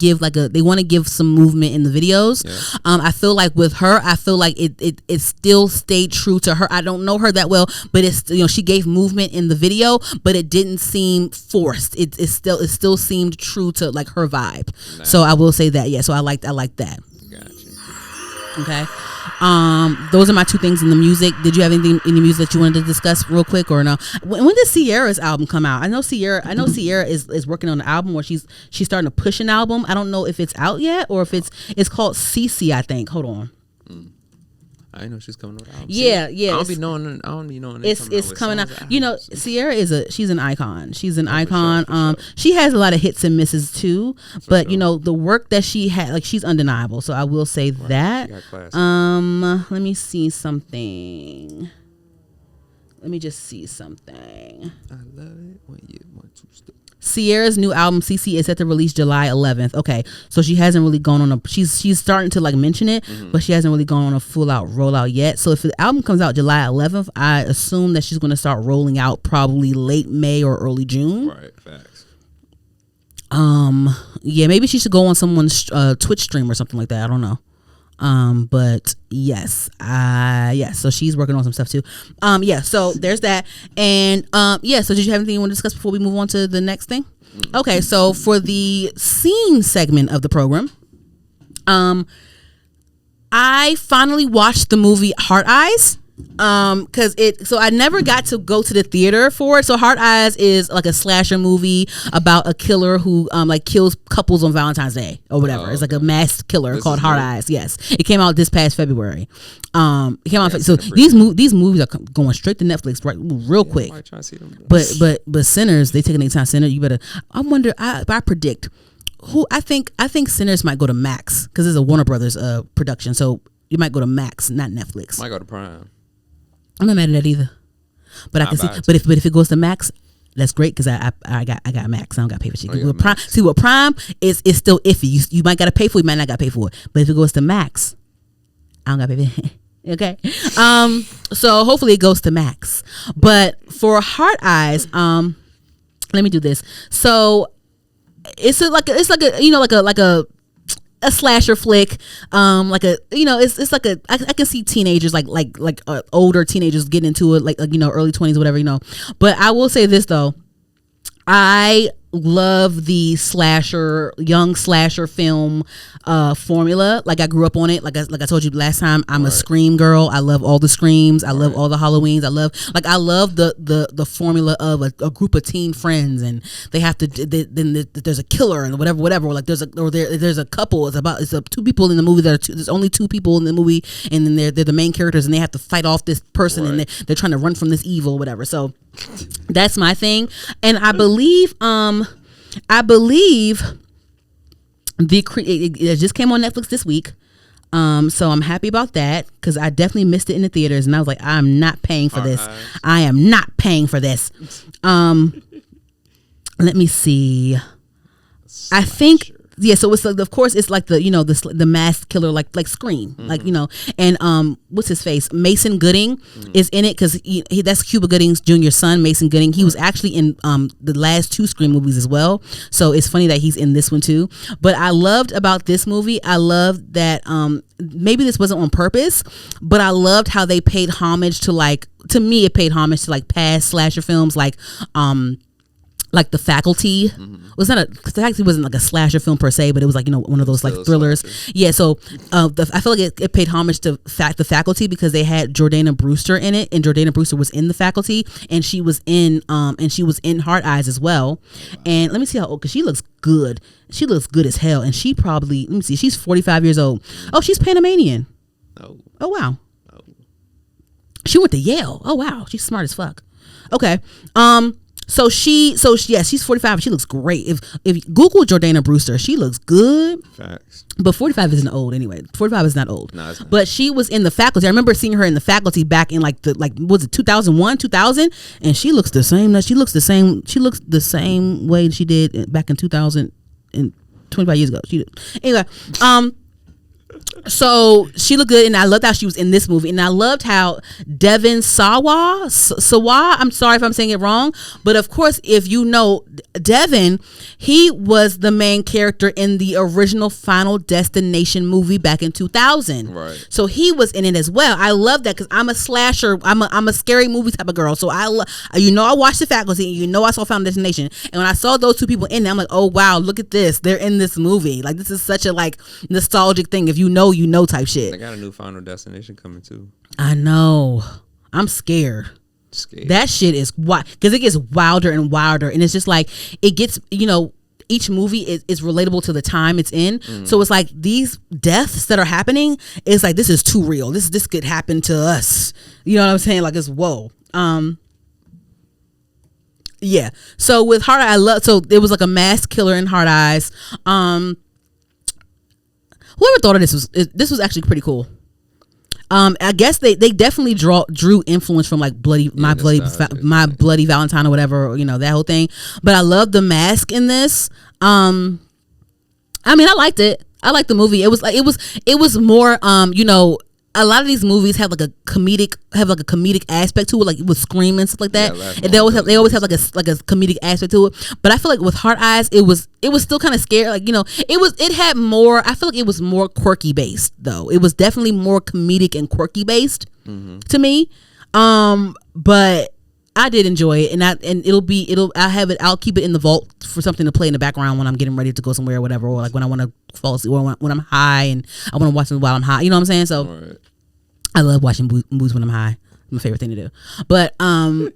give some movement in the videos. Yeah. I feel like with her, it still stayed true to her. I don't know her that well, but it's, you know, she gave movement in the video, but it didn't seem forced. It still seemed true to like her vibe. Nice. So I will say that. Yeah. So I like that. Gotcha. Okay. Those are my two things in the music. Did you have anything in the music that you wanted to discuss real quick or no? When did Ciara's album come out? I know Ciara is working on an album, or she's starting to push an album. I don't know if it's out yet or if it's called CC, I think. Hold on. I know she's coming with an album. Yeah. I don't be knowing. It's coming out. You know, Ciara she's an icon. She's an icon. For sure. She has a lot of hits and misses too, but sure. You know, the work that she had, like, she's undeniable. So I will say that. Let me see something. Let me just see something. I love it when you want to stop. Ciara's new album CC is set to release July 11th. Okay, so she hasn't really gone on she's starting to like mention it, but she hasn't really gone on a full out rollout yet. So if the album comes out July 11th, I assume that she's going to start rolling out probably late May or early June. Right, facts. Yeah, maybe she should go on someone's Twitch stream or something like that. I don't know. But yes, so she's working on some stuff too. So there's that. And so did you have anything you want to discuss before we move on to the next thing? Okay, so for the scene segment of the program, I finally watched the movie Heart Eyes. So I never got to go to the theater for it. So Heart Eyes is like a slasher movie about a killer who like kills couples on Valentine's Day or whatever. It's like a mass killer called Heart Eyes. Yes, it came out this past February. It came out. So these movies are going straight to Netflix real quick. But Sinners, they taking their time. Sinner, you better. I wonder. I predict who I think Sinners might go to Max because it's a Warner Brothers production. So you might go to Max, not Netflix. Might go to Prime. I'm not mad at that either, but I can see. But if it goes to Max, that's great because I got Max. I don't got to pay for shit. Prime, see what Prime is still iffy. You might got to pay for it. You might not got to pay for it. But if it goes to Max, I don't got to pay for it. Okay. So hopefully it goes to Max. But for Heart Eyes, let me do this. So it's like a slasher flick, it's like I can see teenagers like older teenagers getting into it, like early 20s, whatever, but I will say this though, I love the young slasher film formula. Like I grew up on it. Like I told you last time, I'm a Scream girl. I love all the Screams. I love all the Halloweens. I love the formula of a group of teen friends, and they have to. Then there's a killer and whatever. Or like there's a couple. It's two people in the movie. There's only two people in the movie, and then they're the main characters, and they have to fight off this person, and they're trying to run from this evil, whatever. So that's my thing, and I believe it just came on Netflix this week. So I'm happy about that because I definitely missed it in the theaters, and I was like, I'm not paying for this. I am not paying for this. Let me see. I think. Yeah, so it's like, of course it's like the masked killer like Scream, like and what's his face, Mason Gooding is in it because that's Cuba Gooding's junior son, Mason Gooding. He was actually in the last two Scream movies as well, so it's funny that he's in this one too. But I loved about this movie, I loved that maybe this wasn't on purpose, but I loved how they paid homage to it paid homage to like past slasher films like like The Faculty. Was not a The Faculty wasn't like a slasher film per se, but it was like, you know, one of those like thrillers. Yeah, so I feel like it paid homage to The Faculty because they had Jordana Brewster in it, and Jordana Brewster was in The Faculty, and she was in Heart Eyes as well. And let me see how old, because she looks good. She looks good as hell, and she probably, let me see, she's 45 years old. Oh, she's Panamanian. Oh wow. She went to Yale. Oh wow, she's smart as fuck. Okay. She's 45. She looks great. If Google Jordana Brewster, she looks good. Facts. But 45 isn't old anyway. 45 is not old. No, it's not. But she was in The Faculty. I remember seeing her in The Faculty back in was it 2001, 2000? And she looks the same. She looks the same way she did back in 2000 and 25 years ago. Anyway, so she looked good, and I loved how she was in this movie, and I loved how Devin Sawa, I'm sorry if I'm saying it wrong, but of course, if you know Devin, he was the main character in the original Final Destination movie back in 2000. Right. So he was in it as well. I love that because I'm a slasher, I'm a scary movie type of girl. So I watched The Faculty, and I saw Final Destination, and when I saw those two people in there, I'm like, oh wow, look at this, they're in this movie. Like, this is such a like nostalgic thing. If you know type shit. They got a new Final Destination coming too. I know. I'm scared. That shit is wild because it gets wilder and wilder, and it's just like it gets. Each movie is relatable to the time it's in. So it's like these deaths that are happening. It's like this is too real. This could happen to us. You know what I'm saying? Like it's whoa. Yeah. So with Hard Eye, so it was like a mass killer in Hard Eyes. Whoever thought of this was actually pretty cool. I guess they definitely drew influence from like My Bloody Valentine or whatever, that whole thing. But I love the mask in this. I mean, I liked it. I liked the movie. It was more a lot of these movies have like a comedic aspect to it, like with Scream and stuff like that. Yeah, and they always have like a comedic aspect to it. But I feel like with Heart Eyes, it was still kind of scary. Like it had more. I feel like it was more quirky based though. It was definitely more comedic and quirky based to me. But I did enjoy it, and I'll keep it in the vault for something to play in the background when I'm getting ready to go somewhere or whatever, or like when I want to fall asleep, or when I'm high and I want to watch something while I'm high. You know what I'm saying? So right. I love watching movies when I'm high. My favorite thing to do. But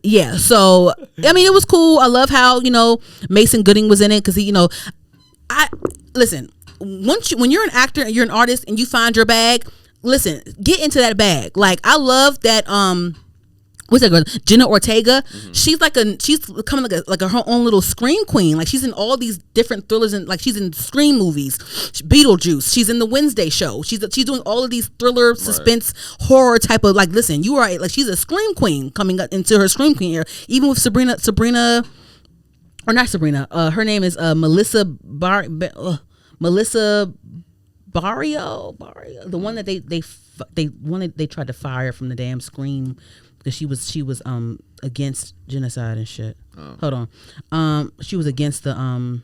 yeah. So I mean, it was cool. I love how Mason Gooding was in it because I listen. When you're an actor and you're an artist and you find your bag, listen, get into that bag. Like I love that. What's that girl? Jenna Ortega. She's becoming like her own little scream queen. Like she's in all these different thrillers, and like she's in Scream movies, Beetlejuice. She's in the Wednesday show. She's doing all of these thriller, suspense, horror type of like. Listen, you are like she's a scream queen coming up into her scream queen era. Even with Sabrina, or not Sabrina. Her name is Melissa Barrio, the one that they tried to fire from the damn Scream. Because she was against genocide and shit. Oh. Hold on. She was against the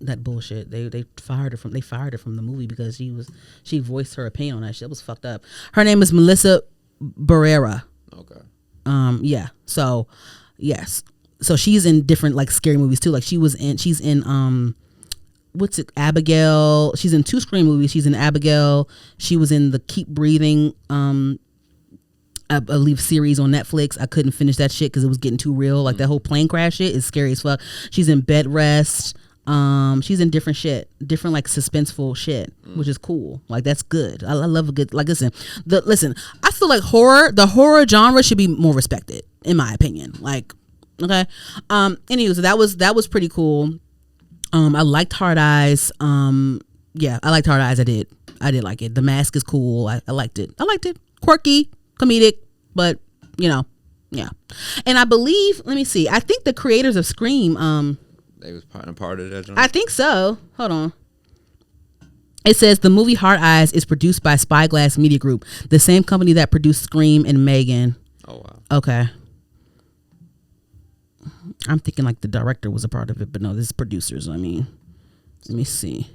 that bullshit. They fired her from the movie because she voiced her opinion on that shit. It was fucked up. Her name is Melissa Barrera. Okay. Yeah. So yes. So she's in different like scary movies too. Like she's in what's it, Abigail. She's in 2 Scream movies. She's in Abigail. She was in the Keep Breathing I believe series on Netflix. I couldn't finish that shit because it was getting too real. Like that whole plane crash shit is scary as fuck. She's in Bed Rest. She's in different shit, different like suspenseful shit, which is cool. Like that's good. I love a good like listen. I feel like the horror genre should be more respected, in my opinion. Like, okay. Anyway, so that was pretty cool. I liked Hard Eyes. Yeah, I liked Hard Eyes. I did like it. The mask is cool. I liked it. Quirky, comedic, but yeah. And I believe, let me see, I think the creators of Scream, they was part of that joint. I think so. Hold on. It says the movie Hard Eyes is produced by Spyglass Media Group, the same company that produced Scream and Megan. Oh wow. Okay. I'm thinking like the director was a part of it, but no, this is producers. I mean, let me see.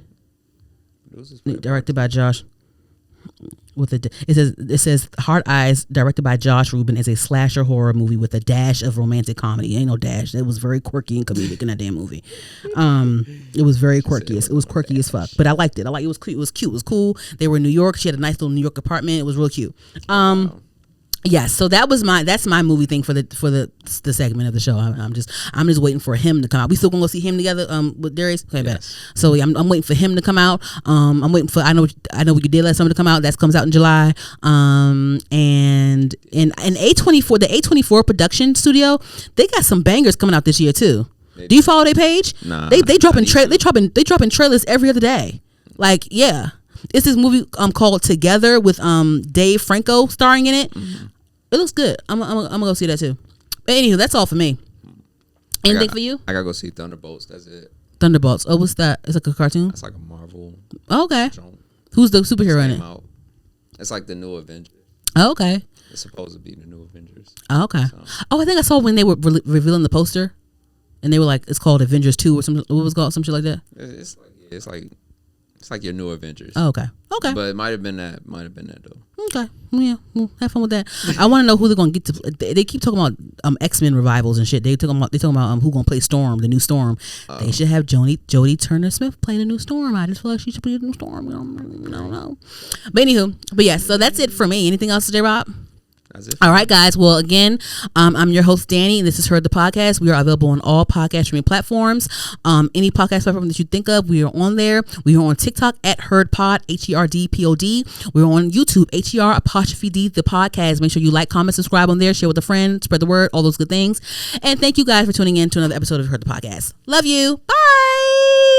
Directed by Josh. It says Hard Eyes, directed by Josh Rubin, is a slasher horror movie with a dash of romantic comedy. Ain't no dash. It was very quirky and comedic in that damn movie. It was very quirky. It was quirky as fuck, but I liked it. It was cute. It was cute. It was cool. They were in New York. She had a nice little New York apartment. It was real cute. Yeah, so that's my movie thing for the segment of the show. I'm just waiting for him to come out. We still gonna go see him together with Darius. Okay, yes. So yeah, I'm waiting for him to come out. I'm waiting for I know what you did last summer to come out. That comes out in July. And A24, the A24 production studio, they got some bangers coming out this year too. Do you follow their page? Nah. They dropping trailers every other day. Like, yeah. It's this movie called Together with Dave Franco starring in it. Mm-hmm. It looks good. I'm gonna go see that too. But anywho, that's all for me. Anything for you? I gotta go see Thunderbolts. That's it. Thunderbolts. Oh, what's that? It's like a cartoon? It's like a Marvel. Oh, okay. Who's the superhero in it? It's like the new Avengers. Oh, okay. It's supposed to be the new Avengers. Oh, okay. So. Oh, I think I saw when they were revealing the poster, and they were like, "It's called Avengers 2" or something. What was it called? Some shit like that. It's like your new Avengers. Oh, okay. Okay. But it might have been that. Though. Okay. Yeah. Well, have fun with that. I want to know who they're gonna get to. They keep talking about X-Men revivals and shit. They talking about who gonna play Storm, the new Storm. They should have Jodie Turner-Smith playing the new Storm. I just feel like she should be the new Storm. I don't know. But anywho, yeah. So that's it for me. Anything else, J. Rob? That's it. All right, guys. Well, again, I'm your host, Danny, and this is Heard the Podcast. We are available on all podcast streaming platforms. Any podcast platform that you think of, we are on there. We are on TikTok at HeardPod, HERDPOD. We're on YouTube, HER''D, the podcast. Make sure you like, comment, subscribe on there, share with a friend, spread the word, all those good things. And thank you guys for tuning in to another episode of Heard the Podcast. Love you. Bye.